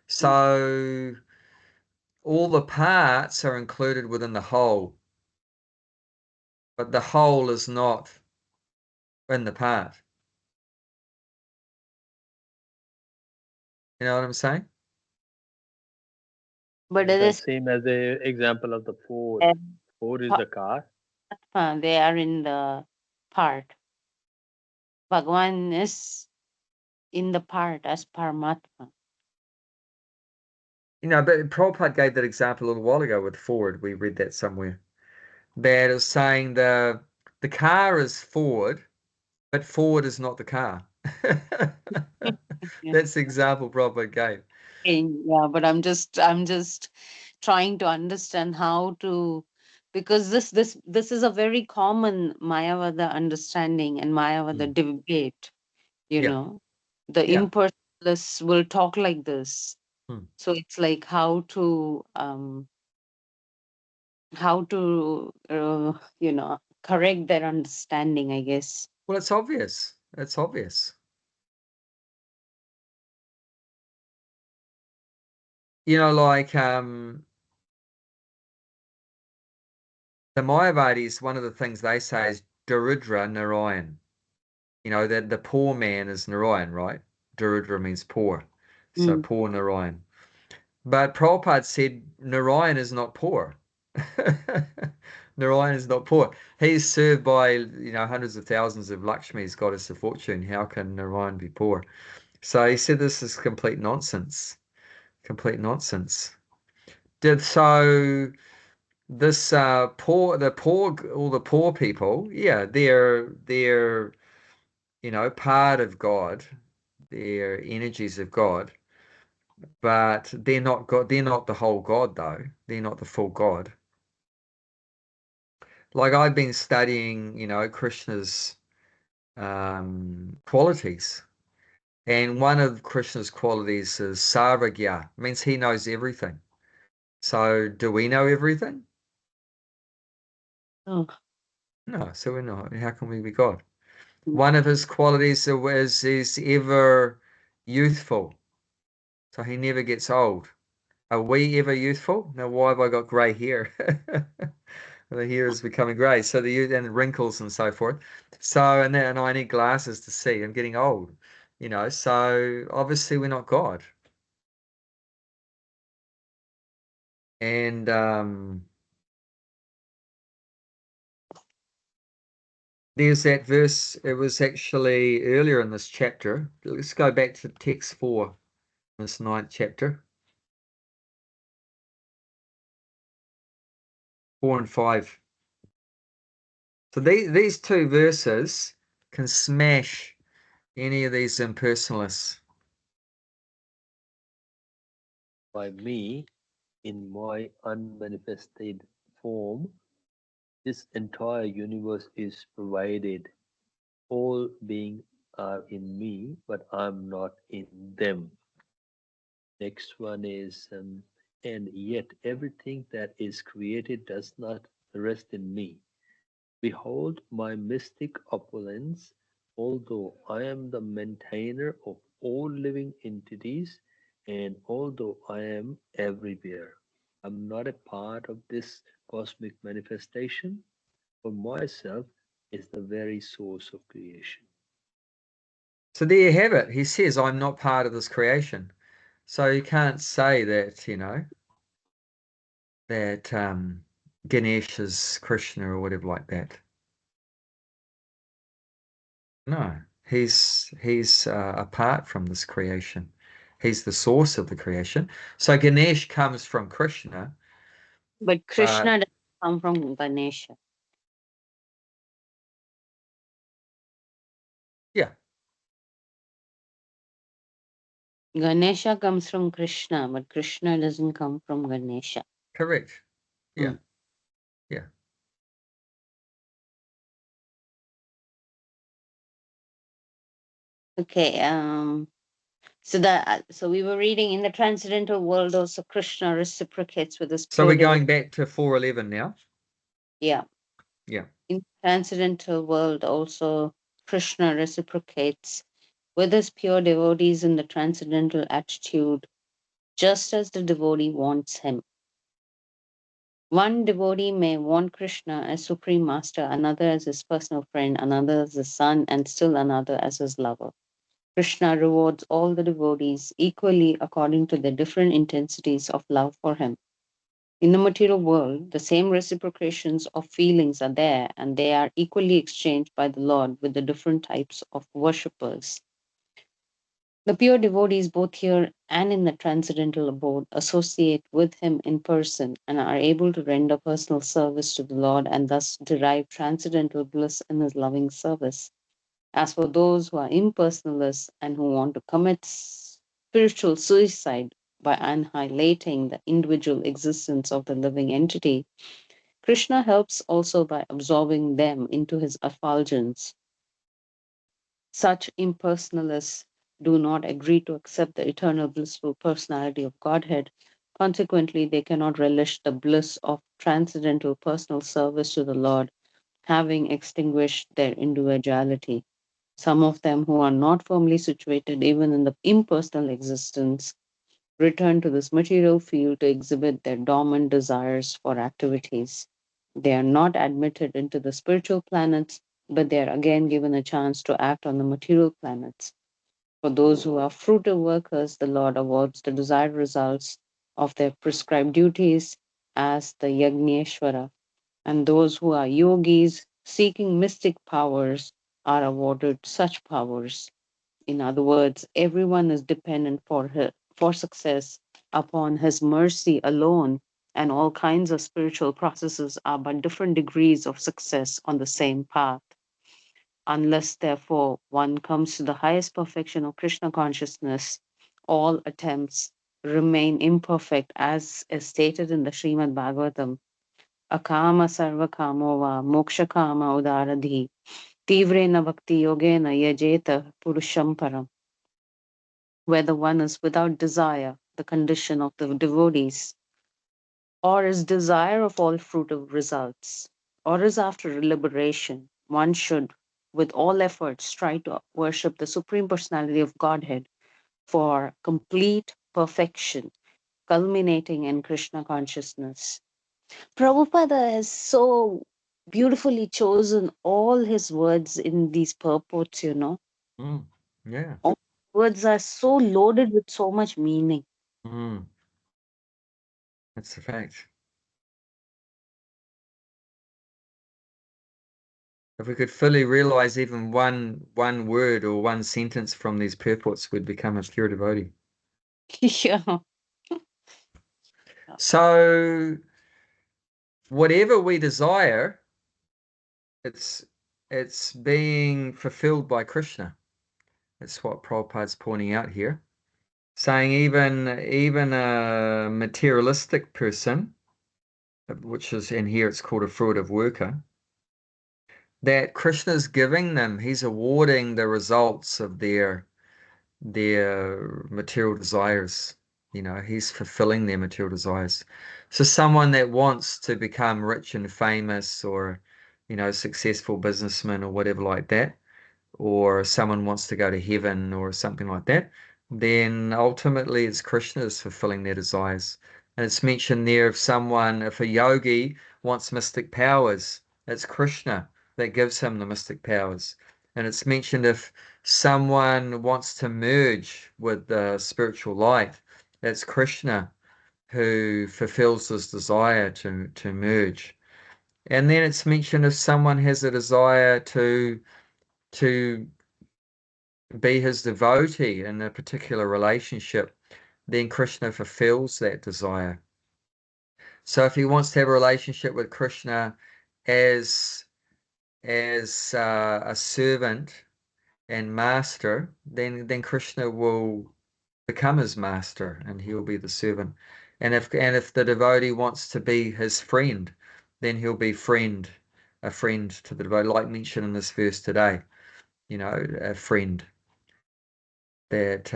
Speaker 1: So all the parts are included within the whole, but the whole is not in the part. You know what I'm saying?
Speaker 3: But it
Speaker 2: That's
Speaker 3: is
Speaker 2: same as the example of the four. Four is the car.
Speaker 3: they are in the part. Bhagwan is in the part as Paramatma.
Speaker 1: But Prabhupada gave that example a little while ago with Ford. We read that somewhere. That is saying the car is Ford, but Ford is not the car.
Speaker 3: Yeah.
Speaker 1: That's the example Prabhupada gave.
Speaker 3: Yeah, but I'm just trying to understand how to, because this is a very common Mayavada understanding and Mayavada debate.
Speaker 1: Yeah.
Speaker 3: The
Speaker 1: Yeah.
Speaker 3: impersonalists will talk like this. So it's like how to correct their understanding, I guess.
Speaker 1: Well, it's obvious. It's obvious. Like the Mayavadis, one of the things they say is Daridra Narayan. That the poor man is Narayan, right? Daridra means poor. So poor Narayan. But Prabhupada said Narayan is not poor. Narayan is not poor. He's served by, hundreds of thousands of Lakshmis, goddess of fortune. How can Narayan be poor? So he said this is complete nonsense. Complete nonsense. So this all the poor people, yeah, they're part of God. They're energies of God, but they're not God. They're not the whole God, though. They're not the full God. Like I've been studying, Krishna's qualities, and one of Krishna's qualities is Sarvagya, means he knows everything. So do we know everything?
Speaker 3: Oh.
Speaker 1: No, so we're not. How can we be God? One of his qualities is ever youthful. So he never gets old. Are we ever youthful? Now, why have I got grey hair? The hair is becoming grey. So and wrinkles and so forth. So, and I need glasses to see. I'm getting old. you know, so obviously we're not God. And there's that verse, it was actually earlier in this chapter. Let's go back to text 4, this 9th chapter. 4 and 5. So these two verses can smash any of these impersonalists.
Speaker 2: By me, in my unmanifested form, this entire universe is provided. All beings are in me, but I'm not in them. Next one is, and yet everything that is created does not rest in me. Behold my mystic opulence, although I am the maintainer of all living entities, and although I am everywhere, I'm not a part of this cosmic manifestation, for myself is the very source of creation.
Speaker 1: So there you have it. He says, I'm not part of this creation. So you can't say that, you know, that Ganesh is Krishna or whatever like that. No, he's apart from this creation. He's the source of the creation. So Ganesh comes from Krishna.
Speaker 3: But Krishna doesn't come from Ganesha.
Speaker 1: Yeah,
Speaker 3: Ganesha comes from Krishna, but Krishna doesn't come from Ganesha.
Speaker 1: correct. Yeah,
Speaker 3: Mm.
Speaker 1: yeah.
Speaker 3: Okay. So we were reading, in the transcendental world also Krishna reciprocates with his
Speaker 1: So
Speaker 3: pure
Speaker 1: we're
Speaker 3: devotee.
Speaker 1: going back to 4:11 now.
Speaker 3: Yeah.
Speaker 1: Yeah.
Speaker 3: In the transcendental world also Krishna reciprocates with his pure devotees in the transcendental attitude, just as the devotee wants him. One devotee may want Krishna as Supreme Master, another as his personal friend, another as his son, and still another as his lover. Krishna rewards all the devotees equally according to their different intensities of love for him. In the material world, the same reciprocations of feelings are there, and they are equally exchanged by the Lord with the different types of worshippers. The pure devotees, both here and in the transcendental abode, associate with him in person and are able to render personal service to the Lord and thus derive transcendental bliss in his loving service. As for those who are impersonalists and who want to commit spiritual suicide by annihilating the individual existence of the living entity, Krishna helps also by absorbing them into his effulgence. Such impersonalists do not agree to accept the eternal blissful personality of Godhead. Consequently, they cannot relish the bliss of transcendental personal service to the Lord, having extinguished their individuality. Some of them who are not firmly situated even in the impersonal existence return to this material field to exhibit their dormant desires for activities. They are not admitted into the spiritual planets, but they are again given a chance to act on the material planets. For those who are fruitive workers, the Lord awards the desired results of their prescribed duties as the Yagneshwara, and those who are yogis seeking mystic powers are awarded such powers. In other words, everyone is dependent for success upon his mercy alone, and all kinds of spiritual processes are but different degrees of success on the same path. Unless, therefore, one comes to the highest perfection of Krishna consciousness, all attempts remain imperfect, as is stated in the Srimad Bhagavatam. Akama sarva kamo va moksha kama udaradhi tivrena bhakti yogena yajeta purusham param. Whether one is without desire, the condition of the devotees, or is desire of all fruitive results, or is after liberation, one should, with all efforts, try to worship the Supreme Personality of Godhead for complete perfection, culminating in Krishna consciousness. Prabhupada has so beautifully chosen all his words in these purports,
Speaker 1: Mm, yeah.
Speaker 3: Words are so loaded with so much meaning.
Speaker 1: That's the fact. If we could fully realize even one word or one sentence from these purports, we'd become a pure devotee.
Speaker 3: Yeah.
Speaker 1: So whatever we desire, it's being fulfilled by Krishna. That's what Prabhupada's pointing out here, saying even a materialistic person, which is in here it's called a fruitive worker, that Krishna's giving them, he's awarding the results of their material desires. He's fulfilling their material desires. So someone that wants to become rich and famous, or successful businessman or whatever like that, or someone wants to go to heaven or something like that, then ultimately it's Krishna is fulfilling their desires. And it's mentioned there, if a yogi wants mystic powers, it's Krishna that gives him the mystic powers. And it's mentioned if someone wants to merge with the spiritual light, it's Krishna who fulfills his desire to merge. And then it's mentioned if someone has a desire to be his devotee in a particular relationship, then Krishna fulfills that desire. So if he wants to have a relationship with Krishna as a servant and master, then Krishna will become his master and he will be the servant. And if the devotee wants to be his friend, then he'll be a friend to the devotee, like mentioned in this verse today, a friend. That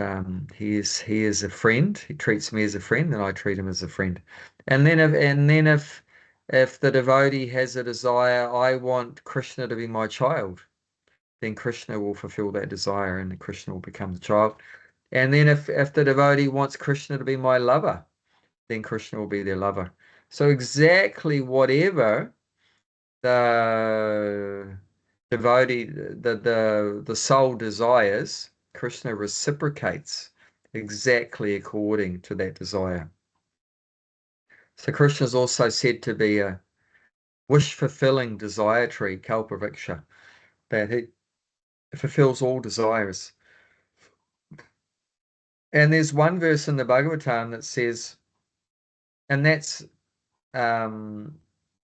Speaker 1: he is a friend. He treats me as a friend, and I treat him as a friend. And then if the devotee has a desire, I want Krishna to be my child, then Krishna will fulfill that desire, and Krishna will become the child. And then if the devotee wants Krishna to be my lover, then Krishna will be their lover. So exactly whatever the devotee, the soul desires, Krishna reciprocates exactly according to that desire. So Krishna is also said to be a wish-fulfilling desire tree, Kalpavriksha, that he fulfills all desires. And there's one verse in the Bhagavatam that says, and that's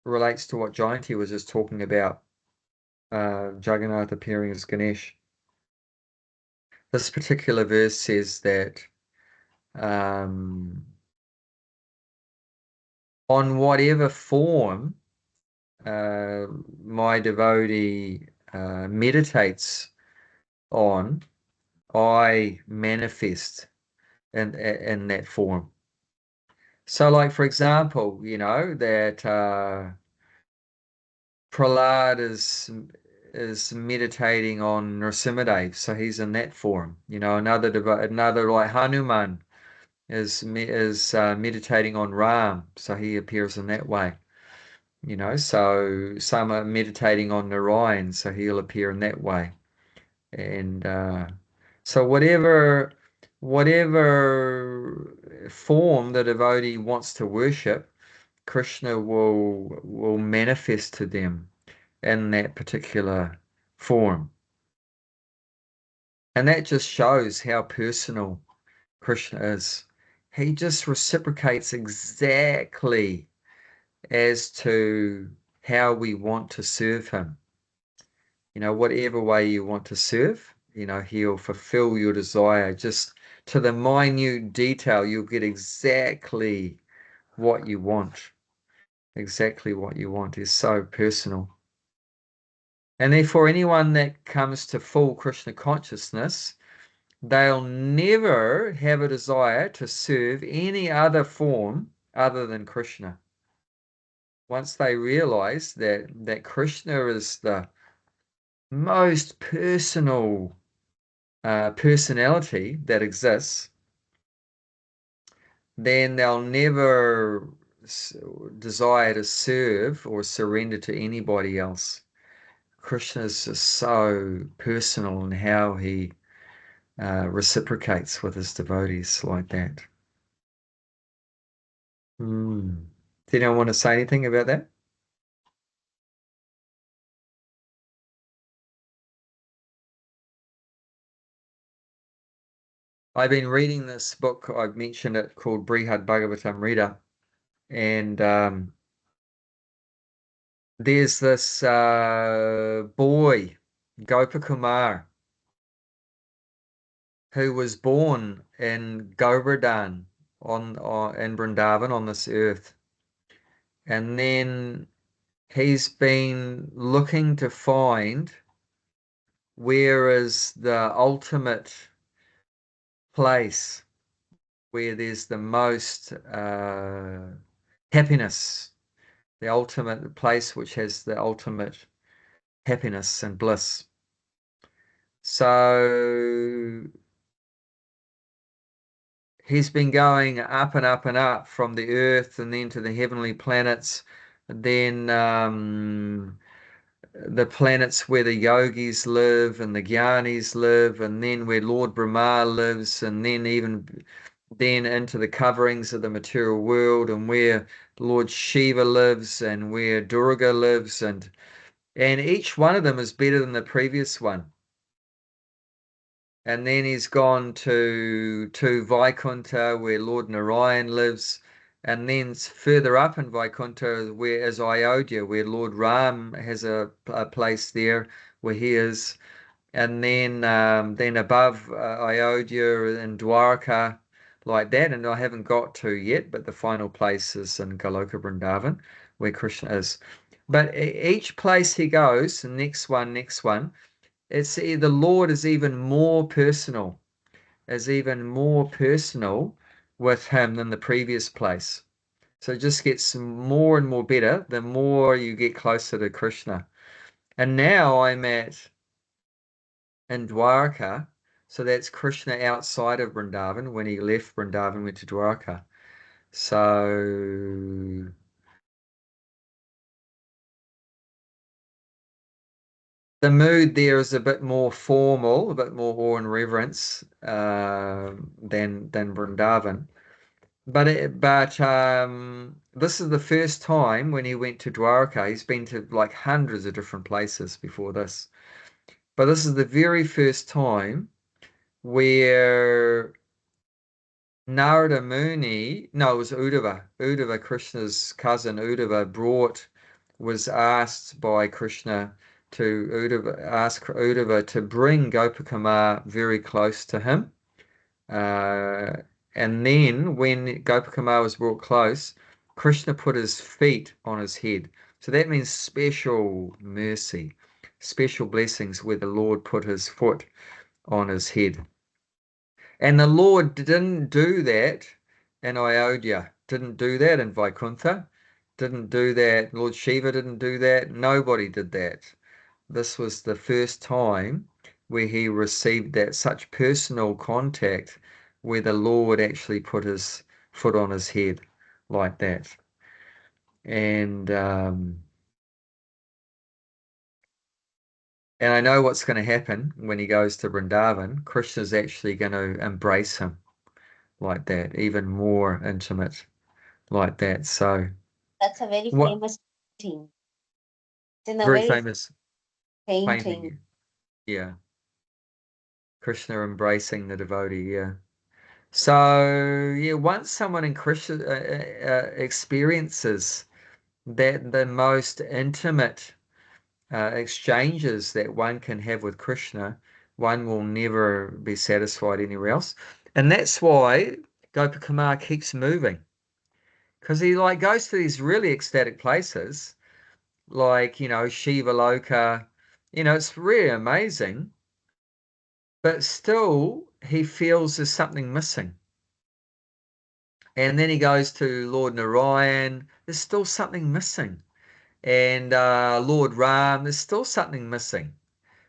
Speaker 1: relates to what Jayanti was just talking about, Jagannath appearing as Ganesh. This particular verse says that on whatever form my devotee meditates on, I manifest in that form. So, like for example, that Prahlad is meditating on Nrsimhadev, so he's in that form. Another like Hanuman is meditating on Ram, so he appears in that way. So some are meditating on Narayan, so he'll appear in that way. And so whatever form the devotee wants to worship, Krishna will manifest to them in that particular form. And that just shows how personal Krishna is. He just reciprocates exactly as to how we want to serve him. Whatever way you want to serve, he'll fulfill your desire just to the minute detail. You'll get exactly what you want. Exactly what you want is so personal. And therefore, anyone that comes to full Krishna consciousness, they'll never have a desire to serve any other form other than Krishna. Once they realize that Krishna is the most personal personality that exists, then they'll never desire to serve or surrender to anybody else. Krishna is just so personal in how he reciprocates with his devotees like that. Hmm. Did anyone want to say anything about that? I've been reading this book, I've mentioned it, called Brihad Bhagavatamrita, and there's this boy, Gopakumar, who was born in Govardhan in Vrindavan on this earth. And then he's been looking to find where is the ultimate place where there's the most happiness, the ultimate place which has the ultimate happiness and bliss. So he's been going up and up and up from the earth and then to the heavenly planets, then the planets where the yogis live and the gyanis live, and then where Lord Brahma lives, and then even then into the coverings of the material world, and where Lord Shiva lives, and where Durga lives, and each one of them is better than the previous one. And then he's gone to Vaikuntha, where Lord Narayan lives, and then further up in Vaikuntha, where is Ayodhya, where Lord Ram has a place there where he is, and then above Ayodhya and Dwarka, like that. And I haven't got to yet, but the final place is in Goloka Vrindavan, where Krishna is. But each place he goes, next one, it's the Lord is even more personal, with him than the previous place. So it just gets more and more better the more you get closer to Krishna. And now I'm in Dwarka, so that's Krishna outside of Vrindavan. When he left Vrindavan, went to Dwarka. So the mood there is a bit more formal, a bit more awe and reverence than Vrindavan. But this is the first time when he went to Dwarka. He's been to like hundreds of different places before this, but this is the very first time where Narada Muni, no, it was Uddhava, Krishna's cousin Uddhava was asked by Krishna ask Uddhava to bring Gopakumar very close to him. Uh, and then when Gopakumar was brought close, Krishna put his feet on his head. So that means special mercy, special blessings where the Lord put his foot on his head. And the Lord didn't do that in Ayodhya, didn't do that in Vaikuntha, didn't do that. Lord Shiva didn't do that. Nobody did that. This was the first time where he received that such personal contact where the Lord actually put his foot on his head like that. And I know what's going to happen when he goes to Vrindavan. Krishna's actually going to embrace him like that, even more intimate like that. So
Speaker 3: That's a very
Speaker 1: what
Speaker 3: famous painting. It's in a
Speaker 1: very
Speaker 3: very
Speaker 1: famous
Speaker 3: painting.
Speaker 1: painting. Yeah. Krishna embracing the devotee. Yeah. So yeah, once someone in Krishna experiences that the most intimate exchanges that one can have with Krishna, one will never be satisfied anywhere else. And that's why Gopakumar keeps moving. Because he like goes to these really ecstatic places, like, Shiva Loka, it's really amazing, but still he feels there's something missing. And then he goes to Lord Narayan, there's still something missing. And Lord Ram, there's still something missing.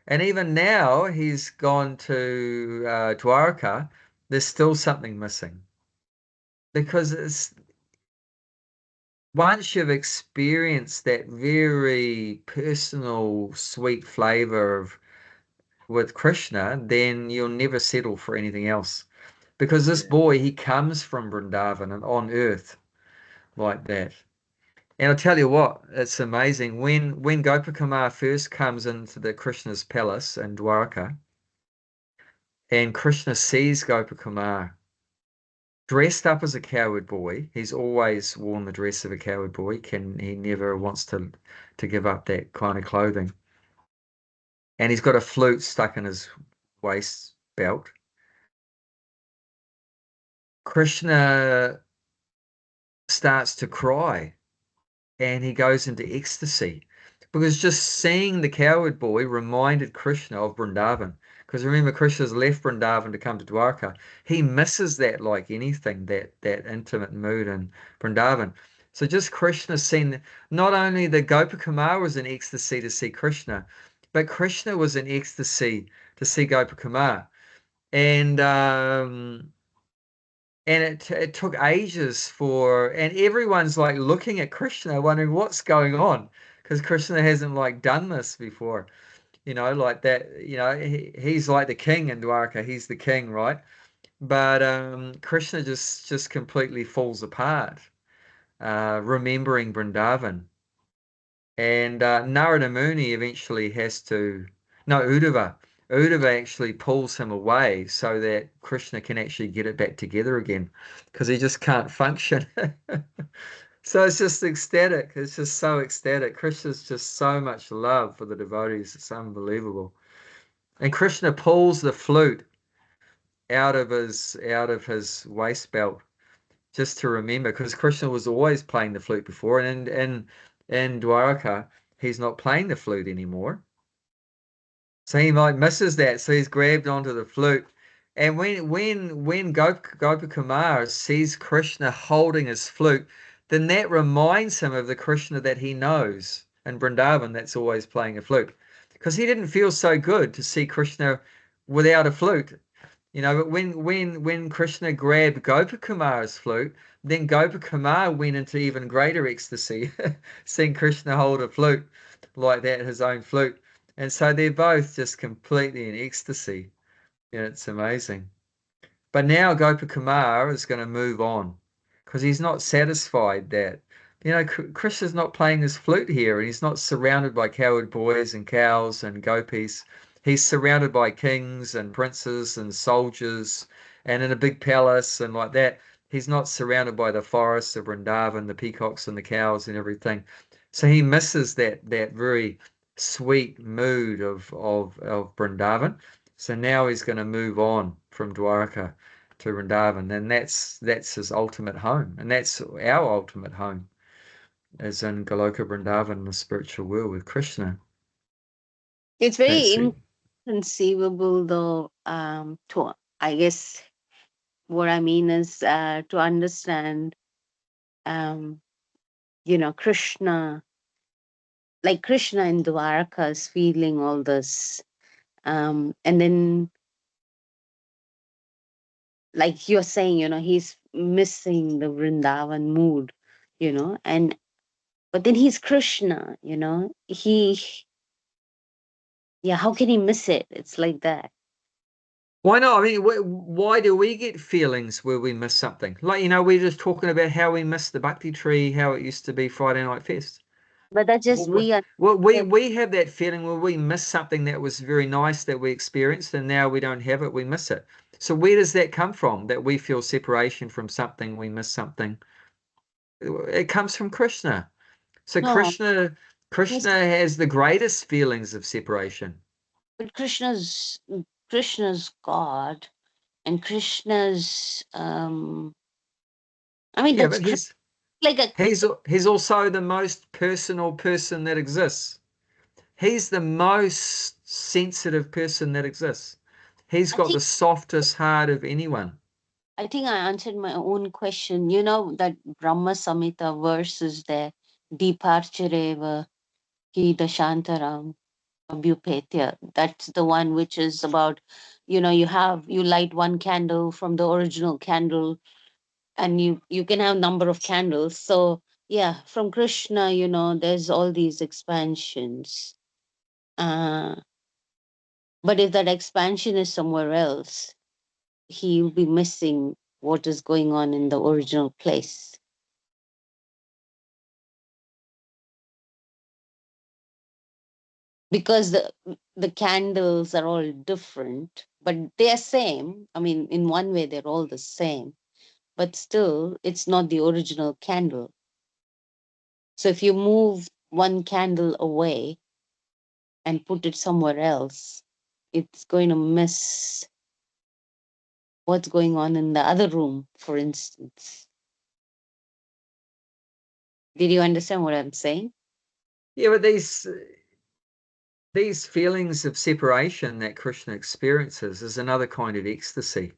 Speaker 1: And even now he's gone to Dwarka, there's still something missing. Because once you've experienced that very personal, sweet flavor of with Krishna, then you'll never settle for anything else. Because this
Speaker 2: Yeah.
Speaker 1: boy, he comes from Vrindavan and on earth like that. And I'll tell you what, it's amazing. When Gopakumar first comes into the Krishna's palace in Dwarka, and Krishna sees Gopakumar dressed up as a coward boy. He's always worn the dress of a coward boy. He never wants to give up that kind of clothing. And he's got a flute stuck in his waist belt. Krishna starts to cry and he goes into ecstasy because just seeing the coward boy reminded Krishna of Vrindavan. Because remember, Krishna's left Vrindavan to come to Dwarka. He misses that like anything, that intimate mood in Vrindavan. So just Krishna seeing, not only the Gopakumar was in ecstasy to see Krishna, but Krishna was in ecstasy to see Gopakumar. And it took ages and everyone's like looking at Krishna wondering what's going on because Krishna hasn't like done this before, like that. He's like the king in Dwarka. He's the king, right? But Krishna just completely falls apart, remembering Vrindavan. And Narada Muni eventually has to, no, Uddhava actually pulls him away so that Krishna can actually get it back together again because he just can't function. So it's just ecstatic. It's just so ecstatic. Krishna's just so much love for the devotees. It's unbelievable. And Krishna pulls the flute out of his waist belt just to remember, because Krishna was always playing the flute before, and in Dwaraka, he's not playing the flute anymore. So he like misses that. So he's grabbed onto the flute. And when Gopakumar sees Krishna holding his flute, then that reminds him of the Krishna that he knows in Vrindavan that's always playing a flute. Because he didn't feel so good to see Krishna without a flute. But when Krishna grabbed Gopakumar's flute, then Gopakumar went into even greater ecstasy, seeing Krishna hold a flute like that, his own flute. And so they're both just completely in ecstasy. It's amazing. But now Gopakumar is going to move on because he's not satisfied that, Krishna's not playing his flute here and he's not surrounded by coward boys and cows and gopis. He's surrounded by kings and princes and soldiers and in a big palace and like that. He's not surrounded by the forests of Vrindavan, the peacocks and the cows and everything. So he misses that very sweet mood of Vrindavan. So now he's going to move on from Dwarka to Vrindavan, and that's his ultimate home, and that's our ultimate home, as in Goloka Vrindavan, the spiritual world with Krishna.
Speaker 3: It's very
Speaker 1: That's it.
Speaker 3: inconceivable, though. To I guess what I mean is to understand, um, Krishna, like Krishna in Dwarka is feeling all this, and then, like you're saying, he's missing the Vrindavan mood, and but then he's Krishna, yeah, how can he miss it? It's like that.
Speaker 1: Why not? I mean, why do we get feelings where we miss something? Like, we're just talking about how we miss the Bhakti tree, how it used to be Friday Night Fest.
Speaker 3: But that's just
Speaker 1: Well,
Speaker 3: we are.
Speaker 1: we have that feeling where we miss something that was very nice that we experienced, and now we don't have it, we miss it. So where does that come from? That we feel separation from something, we miss something. It comes from Krishna. So
Speaker 3: No,
Speaker 1: Krishna has the greatest feelings of separation.
Speaker 3: but Krishna's God, and Krishna's I mean,
Speaker 1: Yeah,
Speaker 3: that's
Speaker 1: but he's
Speaker 3: like a
Speaker 1: he's also the most personal person that exists. He's the most sensitive person that exists. He's
Speaker 3: I
Speaker 1: got
Speaker 3: think
Speaker 1: the softest heart of anyone.
Speaker 3: I think I answered my own question. That Brahma Samhita verse is there. Departureva ki dashantaram abhyupetya. That's the one which is about, you light one candle from the original candle, and you can have number of candles. So yeah, from Krishna, there's all these expansions. Uh But if that expansion is somewhere else, he'll be missing what is going on in the original place. Because the candles are all different, but they are same. I mean, in one way, they're all the same, but still, it's not the original candle. So if you move one candle away and put it somewhere else, it's going to miss what's going on in the other room, for instance. Did you understand what I'm saying?
Speaker 1: Yeah, but these feelings of separation that Krishna experiences is another kind of ecstasy.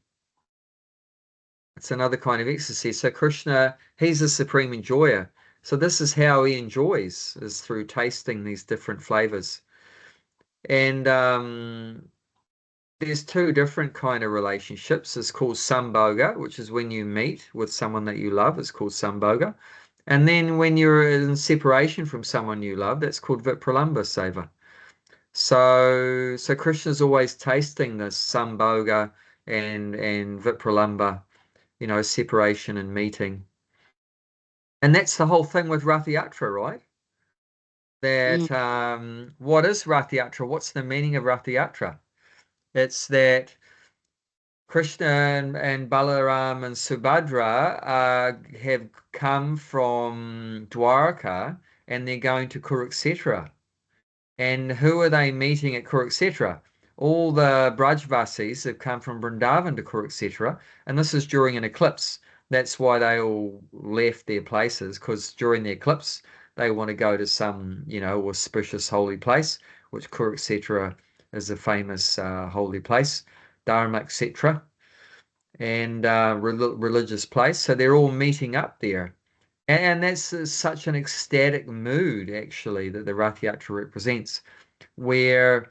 Speaker 1: It's another kind of ecstasy. So Krishna, he's a supreme enjoyer. So this is how he enjoys, is through tasting these different flavors. And there's two different kind of relationships. It's called sambhoga, which is when you meet with someone that you love. It's called sambhoga. And then when you're in separation from someone you love, that's called vipralambha seva. So Krishna's always tasting this sambhoga and vipralambha, separation and meeting. And that's the whole thing with Rath Yatra, right? That what is Rath Yatra? What's the meaning of Rath Yatra? It's that Krishna and Balaram and Subhadra have come from Dwarka and they're going to Kurukshetra. And who are they meeting at Kurukshetra? All the Brajvasis have come from Vrindavan to Kurukshetra, and this is during an eclipse. That's why they all left their places, because during the eclipse, they want to go to some, auspicious holy place, which Kurukshetra is a famous holy place, Dharma, etc., and religious place. So they're all meeting up there. And that's such an ecstatic mood, actually, that the Rath Yatra represents, where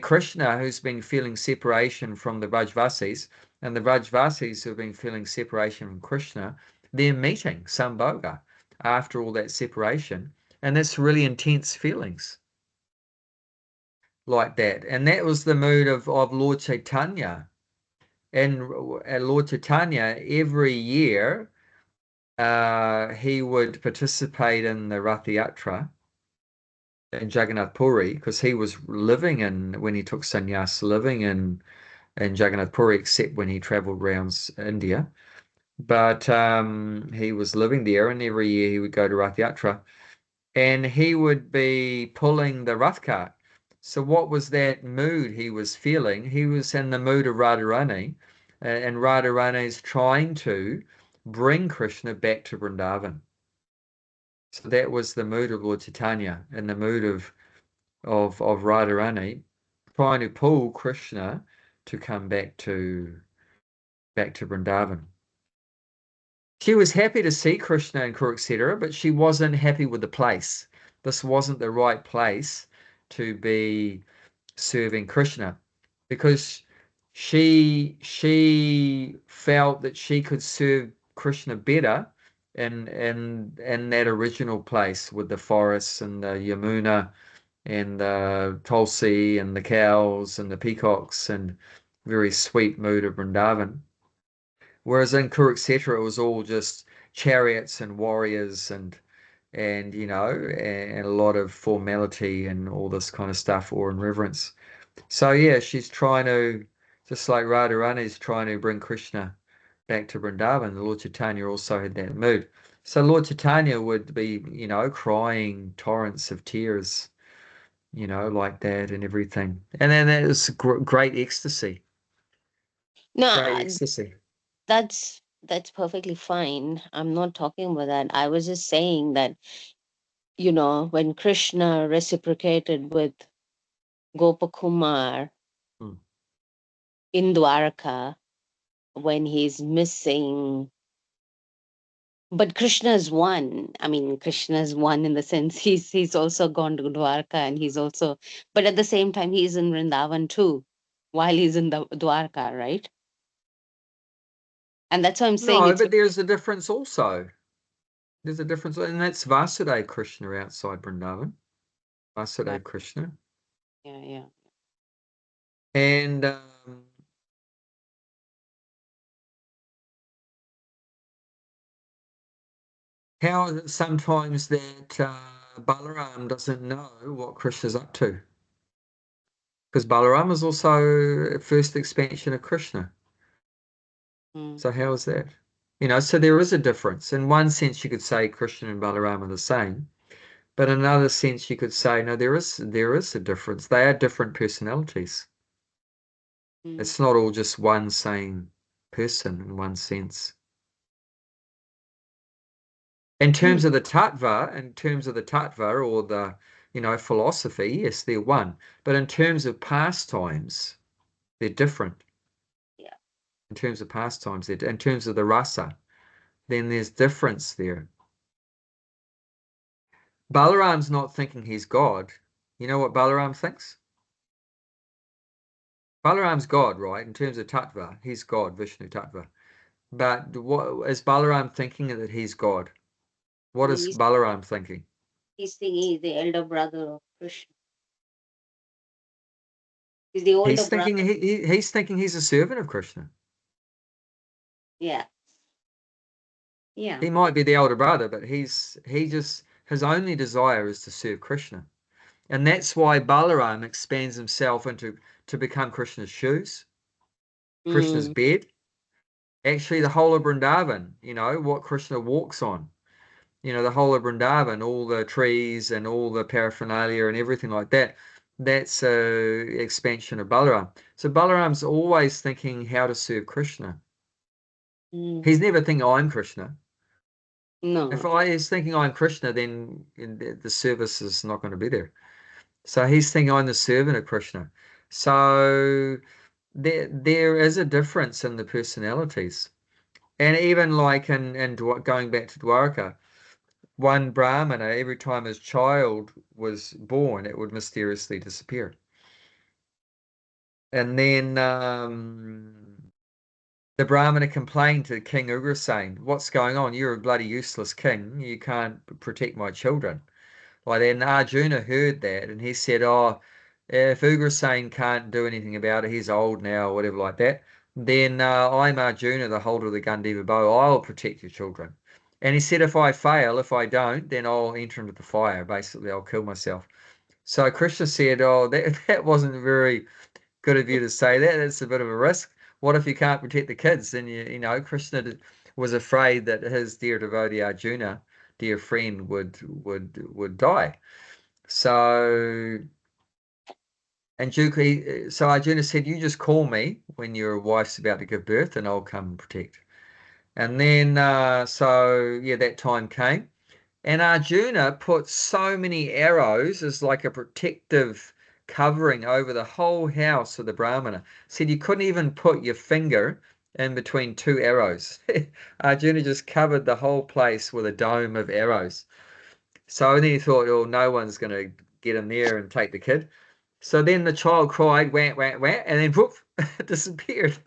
Speaker 1: Krishna, who's been feeling separation from the Vrajvasis, and the Vrajvasis who've been feeling separation from Krishna, they're meeting Sambhoga after all that separation. And that's really intense feelings like that. And that was the mood of Lord Chaitanya. And Lord Chaitanya, every year, he would participate in the Rath Yatra in Jagannath Puri, because he was living when he took sannyas, living in Jagannath Puri, except when he traveled around India. But he was living there, and every year he would go to Rath Yatra, and he would be pulling the Rath cart. So what was that mood he was feeling? He was in the mood of Radharani, and Radharani is trying to bring Krishna back to Vrindavan. So that was the mood of Lord Chaitanya, and the mood of Radharani, trying to pull Krishna to come back to Vrindavan. She was happy to see Krishna in Kurukshetra, but she wasn't happy with the place. This wasn't the right place to be serving Krishna, because she felt that she could serve Krishna better in that original place with the forests and the Yamuna and the Tulsi and the cows and the peacocks and very sweet mood of Vrindavan. Whereas in Kurukshetra, it was all just chariots and warriors and a lot of formality and all this kind of stuff, awe and reverence. So yeah, she's trying to, just like Radharani is trying to bring Krishna back to Vrindavan. Lord Chaitanya also had that mood. So Lord Chaitanya would be, crying torrents of tears, like that and everything. And then it was great ecstasy.
Speaker 3: No,
Speaker 1: Great ecstasy.
Speaker 3: that's perfectly fine. I'm not talking about that. I was just saying that, when Krishna reciprocated with Gopakumar
Speaker 1: Mm.
Speaker 3: in Dwarka, when he's missing, but Krishna's one. I mean, Krishna's one in the sense he's also gone to Dwarka, and he's also, but at the same time he's in Vrindavan too, while he's in the Dwarka, right? And that's why I'm saying
Speaker 1: No,
Speaker 3: it's
Speaker 1: but there's a difference also. There's a difference, and that's Vasudeva Krishna outside Vrindavan.
Speaker 3: right.
Speaker 1: Vasudeva Krishna.
Speaker 3: Yeah, yeah.
Speaker 1: And how is it sometimes that Balaram doesn't know what Krishna's up to? Because Balaram is also a first expansion of Krishna. So how is that? So there is a difference. In one sense, you could say Krishna and Balaram are the same, but in another sense, you could say no, there is a difference. They are different personalities. It's not all just one same person in one sense. In terms of the tattva, or the, philosophy, yes, they're one. But in terms of pastimes, they're different.
Speaker 3: Yeah.
Speaker 1: In terms of pastimes, in terms of the rasa, then there's difference there. Balaram's not thinking he's God. You know what Balaram thinks? Balaram's God, right? In terms of tattva, he's God, Vishnu tattva. But what is Balaram thinking that he's God? What is Balaram thinking?
Speaker 3: He's thinking he's the elder brother of Krishna. He's the older brother.
Speaker 1: He's thinking he's a servant of Krishna.
Speaker 3: Yeah. Yeah.
Speaker 1: He might be the elder brother, but his only desire is to serve Krishna. And that's why Balaram expands himself to become Krishna's shoes, Krishna's bed. Actually, the whole of Vrindavan, what Krishna walks on, the whole of Vrindavan, all the trees and all the paraphernalia and everything like that, that's a expansion of Balaram. So Balaram's always thinking how to serve Krishna. He's never thinking, I'm Krishna.
Speaker 3: No.
Speaker 1: If I is thinking I'm Krishna, then the service is not going to be there. So he's thinking I'm the servant of Krishna. So there is a difference in the personalities. And even like in going back to Dwarka, one Brahmana, every time his child was born, it would mysteriously disappear. And then the Brahmana complained to King Ugrasen, what's going on? You're a bloody useless king. You can't protect my children. Well, then Arjuna heard that and he said, oh, if Ugrasen can't do anything about it, he's old now or whatever like that, then I'm Arjuna, the holder of the Gandiva bow. I'll protect your children. And he said, if I don't, then I'll enter into the fire. Basically, I'll kill myself. So Krishna said, oh, that wasn't very good of you to say that. It's a bit of a risk. What if you can't protect the kids? Then Krishna was afraid that his dear devotee Arjuna, dear friend, would die. So Arjuna said, you just call me when your wife's about to give birth, and I'll come and protect. And then that time came. And Arjuna put so many arrows as like a protective covering over the whole house of the Brahmana. Said you couldn't even put your finger in between two arrows. Arjuna just covered the whole place with a dome of arrows. So then he thought, oh, no one's going to get in there and take the kid. So then the child cried, wah, wah, wah, and then poof, disappeared.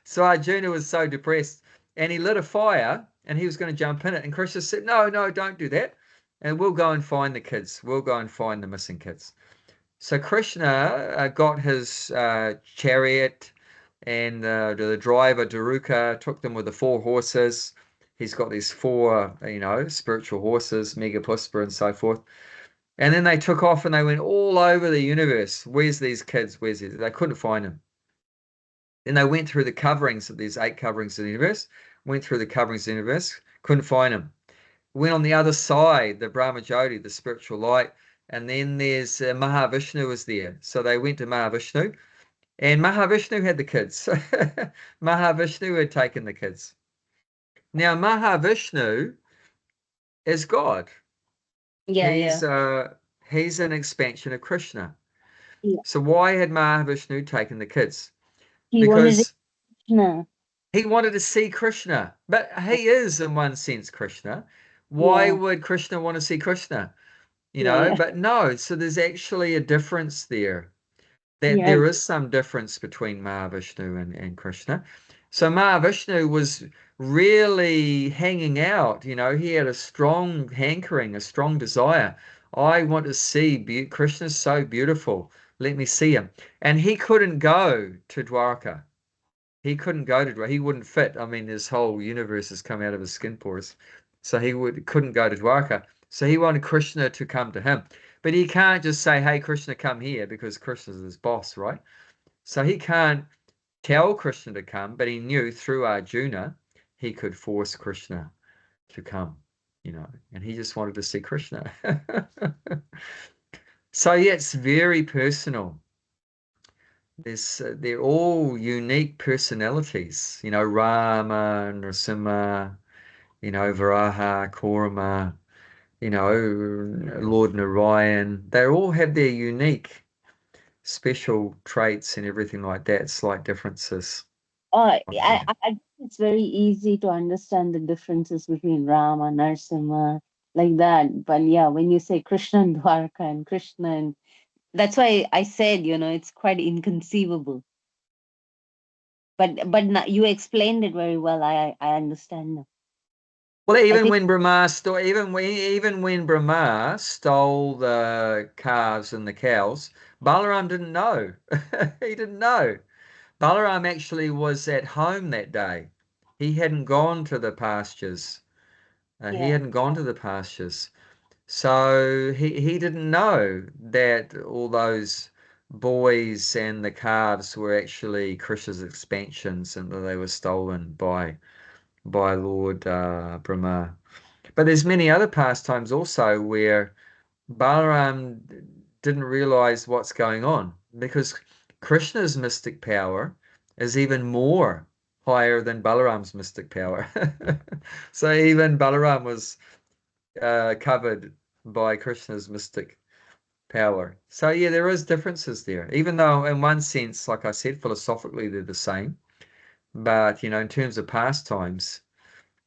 Speaker 1: So Arjuna was so depressed and he lit a fire and he was going to jump in it. And Krishna said, no, don't do that. And we'll go and find the kids. We'll go and find the missing kids. So Krishna got his chariot and the driver, Daruka, took them with the 4 horses. He's got these 4, spiritual horses, Megapuspa and so forth. And then they took off and they went all over the universe. Where's these kids? Where's these? They couldn't find them. Then they went through the coverings of these 8 coverings of the universe, couldn't find them. Went on the other side, the Brahmajyoti, the spiritual light, and then there's Mahavishnu was there. So they went to Mahavishnu, and Mahavishnu had the kids. Mahavishnu had taken the kids. Now, Mahavishnu is God. He's an expansion of Krishna.
Speaker 3: Yeah.
Speaker 1: So why had Mahavishnu taken the kids? Because he wanted to see Krishna, but he is in one sense Krishna. Why would Krishna want to see Krishna? But no, so there's actually a difference there. There is some difference between Mahavishnu and Krishna. So Mahavishnu was really hanging out, he had a strong hankering, a strong desire. I want to see Krishna's so beautiful. let me see him. And he couldn't go to Dwarka. He couldn't go to Dwarka. He wouldn't fit. I mean, his whole universe has come out of his skin pores. So he couldn't go to Dwarka. So he wanted Krishna to come to him. But he can't just say, hey, Krishna, come here, because Krishna's his boss, right? So he can't tell Krishna to come, but he knew through Arjuna he could force Krishna to come, and he just wanted to see Krishna. So yeah, it's very personal. They're all unique personalities, Rama, Narasimha, Varaha, Kurma, Lord Narayan. They all have their unique special traits and everything like that, slight differences.
Speaker 3: I think it's very easy to understand the differences between Rama, Narasimha, like that. But yeah, when you say Krishna and Dwarka and Krishna, and that's why I said, it's quite inconceivable. But you explained it very well. I understand now.
Speaker 1: Well, even when Brahma stole the calves and the cows, Balaram didn't know. He didn't know. Balaram actually was at home that day. He hadn't gone to the pastures. He hadn't gone to the pastures. So he didn't know that all those boys and the calves were actually Krishna's expansions and that they were stolen by Lord Brahma. But there's many other pastimes also where Balaram didn't realize what's going on, because Krishna's mystic power is even more higher than Balaram's mystic power. So even Balaram was covered by Krishna's mystic power. So yeah, there is differences there, even though in one sense, like I said, philosophically they're the same. But in terms of pastimes,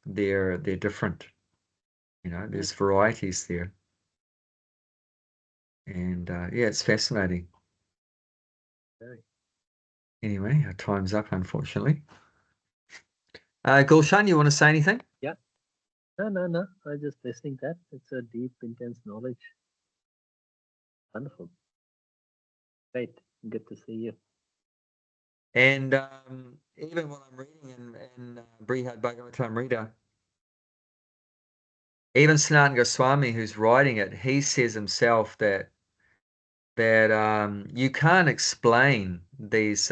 Speaker 1: they're different. There's varieties there. And yeah, it's fascinating. Anyway, our time's up, unfortunately. Gulshan, you want to say anything?
Speaker 2: Yeah. No. I was just listening that. It's a deep, intense knowledge. Wonderful. Great. Good to see you.
Speaker 1: And even what I'm reading in Brihad Bhagavatamrita, even Sanatana Goswami, who's writing it, he says himself that you can't explain these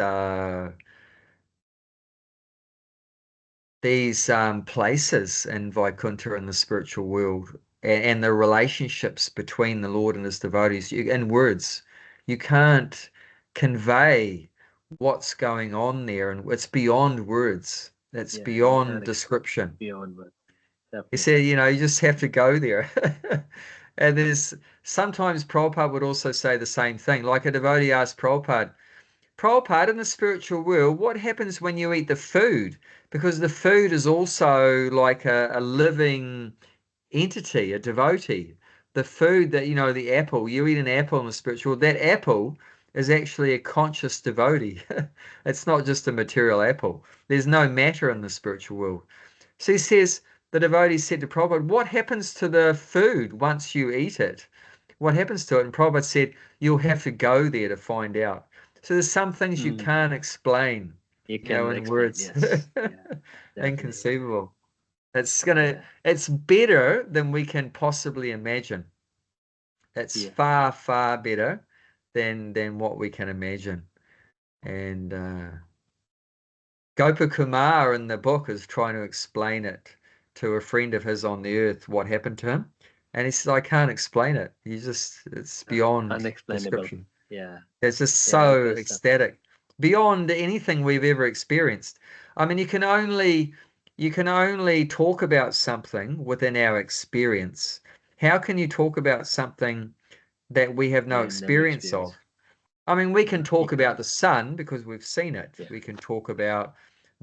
Speaker 1: places in Vaikuntha in the spiritual world, and the relationships between the Lord and his devotees in words. You can't convey what's going on there, and it's beyond words. It's beyond description.
Speaker 2: Beyond words.
Speaker 1: He said, you just have to go there. And there's sometimes Prabhupada would also say the same thing. Like a devotee asked Prabhupada, in the spiritual world, what happens when you eat the food? Because the food is also like a living entity, a devotee. The food that, the apple, you eat an apple in the spiritual world, that apple is actually a conscious devotee. It's not just a material apple. There's no matter in the spiritual world. So he says, the devotee said to Prabhupada, what happens to the food once you eat it? What happens to it? And Prabhupada said, you'll have to go there to find out. So there's some things you can't explain, in words.
Speaker 2: Yes.
Speaker 1: Inconceivable. It's better than we can possibly imagine. It's far, far better than what we can imagine. And Gopakumar in the book is trying to explain it to a friend of his on the earth, what happened to him. And he says, I can't explain it. It's beyond description.
Speaker 2: Yeah.
Speaker 1: It's just so ecstatic, beyond anything we've ever experienced. I mean, you can only talk about something within our experience. How can you talk about something that we have no experience of? I mean, we can talk about the sun because we've seen it.
Speaker 2: Yeah.
Speaker 1: We can talk about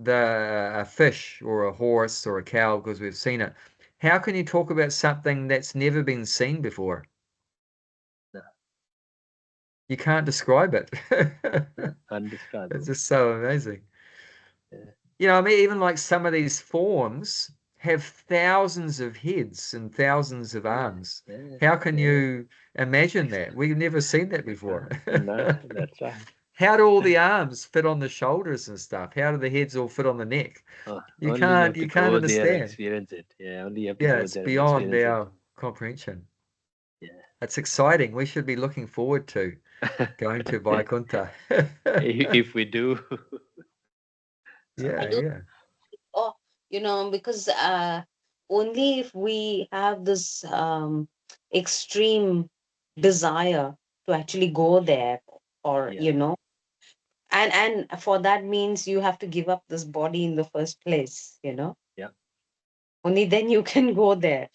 Speaker 1: a fish or a horse or a cow because we've seen it. How can you talk about something that's never been seen before?
Speaker 2: No.
Speaker 1: You can't describe it.
Speaker 2: Undescribable.
Speaker 1: It's just so amazing.
Speaker 2: Yeah.
Speaker 1: I mean, even like some of these forms have thousands of heads and thousands of arms.
Speaker 2: Yeah,
Speaker 1: How can
Speaker 2: yeah.
Speaker 1: you imagine that? We've never seen that before.
Speaker 2: No, that's right.
Speaker 1: How do all the arms fit on the shoulders and stuff? How do the heads all fit on the neck? You
Speaker 2: Only you have
Speaker 1: can't
Speaker 2: to go there and
Speaker 1: understand.
Speaker 2: experience it. Yeah, only you have to
Speaker 1: Yeah,
Speaker 2: go
Speaker 1: it's
Speaker 2: there and
Speaker 1: beyond
Speaker 2: experience
Speaker 1: our comprehension.
Speaker 2: it.
Speaker 1: It's exciting. We should be looking forward to
Speaker 2: Yeah.
Speaker 1: going to Vaikuntha.
Speaker 2: If we do.
Speaker 1: Yeah,
Speaker 3: I don't,
Speaker 1: yeah.
Speaker 3: oh, because only if we have this extreme desire to actually go there, or
Speaker 2: Yeah.
Speaker 3: and for that means you have to give up this body in the first place.
Speaker 2: Yeah.
Speaker 3: Only then you can go there.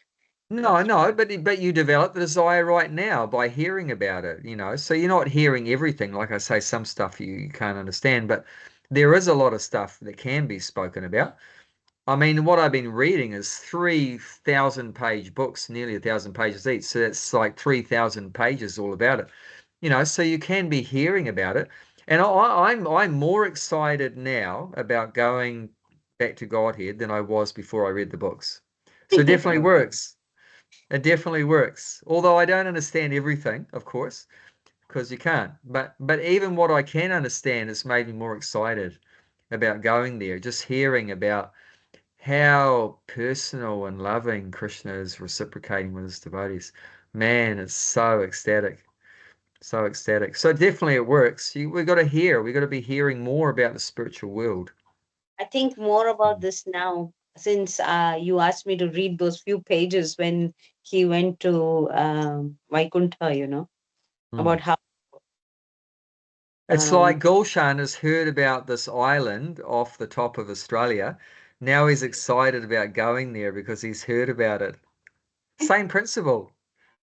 Speaker 1: No,
Speaker 2: That's
Speaker 1: no,
Speaker 2: right.
Speaker 1: but you develop the desire right now by hearing about it, So you're not hearing everything. Like I say, some stuff you can't understand, but there is a lot of stuff that can be spoken about. I mean, what I've been reading is 3,000 page books, nearly 1,000 pages each. So that's like 3,000 pages all about it. So you can be hearing about it. And I'm more excited now about going back to Godhead than I was before I read the books. So it definitely works. It definitely works. Although I don't understand everything, of course, because you can't. But even what I can understand has made me more excited about going there. Just hearing about how personal and loving Krishna is reciprocating with his devotees. Man, it's so ecstatic. So ecstatic. So definitely it works. We got to hear. We got to be hearing more about the spiritual world.
Speaker 3: I think more about this now since you asked me to read those few pages when he went to Vaikuntha, about
Speaker 1: Mm.
Speaker 3: how.
Speaker 1: It's
Speaker 3: Um,
Speaker 1: like Gulshan has heard about this island off the top of Australia. Now he's excited about going there because he's heard about it. Same principle.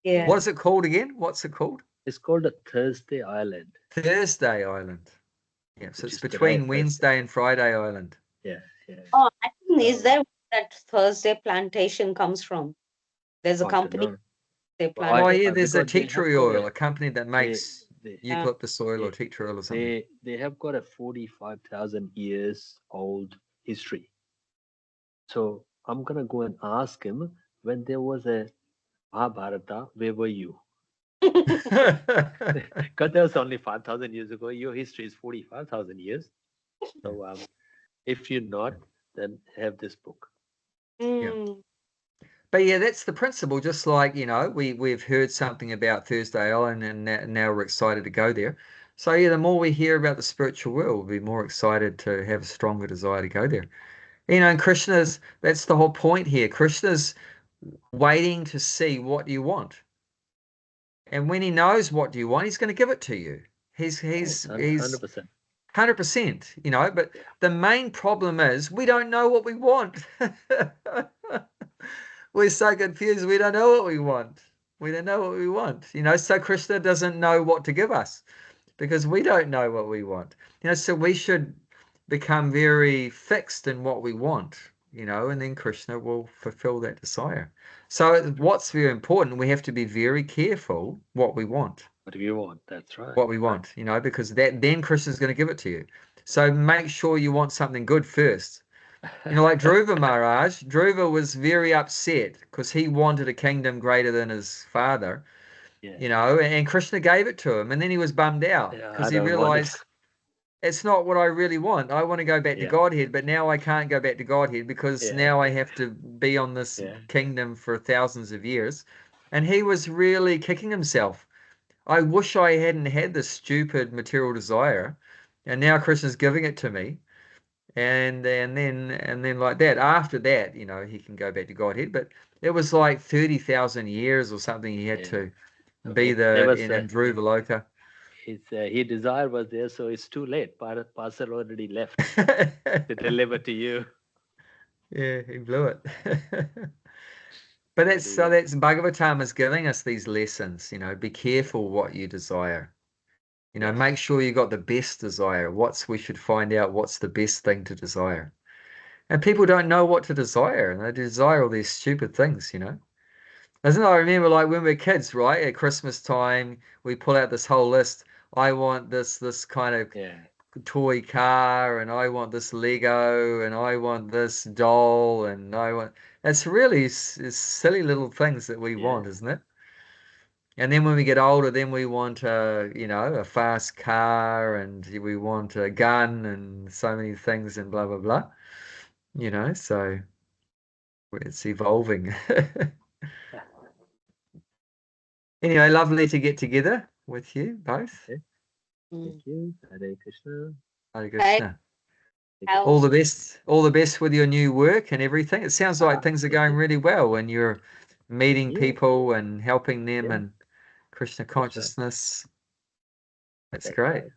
Speaker 3: yeah.
Speaker 1: What is it called again? What's it called?
Speaker 2: It's called a Thursday Island,
Speaker 1: Thursday Island. Yeah, so
Speaker 2: which
Speaker 1: it's
Speaker 2: is dry
Speaker 1: between
Speaker 2: Thursday.
Speaker 1: Wednesday and Friday Island.
Speaker 2: Yeah, yeah.
Speaker 3: Oh, I think is
Speaker 2: So,
Speaker 3: that where that Thursday plantation comes from? There's a
Speaker 2: I don't
Speaker 3: company
Speaker 2: know.
Speaker 3: they
Speaker 2: Well,
Speaker 3: plant.
Speaker 1: Oh yeah, there's a
Speaker 2: because
Speaker 1: tea
Speaker 2: they have
Speaker 1: tree
Speaker 2: got
Speaker 1: oil, a company that
Speaker 2: they
Speaker 1: makes
Speaker 2: they
Speaker 1: eucalyptus oil or
Speaker 2: they
Speaker 1: tea tree oil or something.
Speaker 2: they have got a 45,000 years old history. So I'm gonna go and ask him, when there was a Mahabharata, where were you? Because that was only 5,000 years ago. Your history is 45,000 years. So if you're not, then have this book.
Speaker 1: Yeah.
Speaker 3: Mm.
Speaker 1: But yeah, that's the principle. Just like, we've heard something about Thursday Island and now we're excited to go there. So yeah, the more we hear about the spiritual world, we'll be more excited to have a stronger desire to go there. And that's the whole point here. Krishna's waiting to see what you want. And when he knows what you want, he's going to give it to you. He's
Speaker 2: Yes,
Speaker 1: he's he's
Speaker 2: 100%.
Speaker 1: 100%, but
Speaker 2: Yeah.
Speaker 1: the main problem is we don't know what we want. We're so confused. We don't know what we want. We don't know what we want. So Krishna doesn't know what to give us because we don't know what we want. So we should become very fixed in what we want, and then Krishna will fulfill that desire. So what's very important, we have to be very careful what we want.
Speaker 2: What do you want? That's right.
Speaker 1: What we want, because then Krishna's going to give it to you. So make sure you want something good first. Like Dhruva Maharaj, Dhruva was very upset because he wanted a kingdom greater than his father,
Speaker 2: Yeah.
Speaker 1: and Krishna gave it to him. And then he was bummed out
Speaker 2: Yeah,
Speaker 1: because
Speaker 2: I
Speaker 1: he
Speaker 2: don't want it.
Speaker 1: realized it's not what I really want. I want to go back to
Speaker 2: Yeah.
Speaker 1: Godhead, but now I can't go back to Godhead because
Speaker 2: Yeah.
Speaker 1: now I have to be on this
Speaker 2: Yeah.
Speaker 1: kingdom for thousands of years. And he was really kicking himself. I wish I hadn't had this stupid material desire, and now Krishna's giving it to me. And then like that, after that, he can go back to Godhead. But it was like 30,000 years or something he had
Speaker 2: Yeah.
Speaker 1: to
Speaker 2: So
Speaker 1: be
Speaker 2: there was
Speaker 1: in Dhruva Loka.
Speaker 2: his desire was there, so it's too late. Parcel already left to deliver to you.
Speaker 1: Yeah, he blew it. But that's Bhagavatam is giving us these lessons, be careful what you desire.
Speaker 2: Yes.
Speaker 1: Make sure you got the best desire. We should find out what's the best thing to desire. And people don't know what to desire, and they desire all these stupid things, Doesn't I remember like when we were kids, right? At Christmas time, we pull out this whole list. I want this kind of
Speaker 2: Yeah.
Speaker 1: toy car, and I want this Lego, and I want this doll, and I want. It's really it's silly little things that we
Speaker 2: Yeah.
Speaker 1: want, isn't it? And then when we get older, then we want a fast car, and we want a gun, and so many things, and blah blah blah. So it's evolving. Anyway, lovely to get together with you both.
Speaker 2: Okay. Thank you. Hare Krishna.
Speaker 1: Hare Krishna.
Speaker 3: How-
Speaker 1: All the best. All the best with your new work and everything. It sounds like things are going really well, and you're meeting
Speaker 2: Yeah.
Speaker 1: people and helping them
Speaker 2: Yeah.
Speaker 1: and Krishna
Speaker 2: right.
Speaker 1: consciousness. That's
Speaker 2: That's
Speaker 1: great.
Speaker 2: right.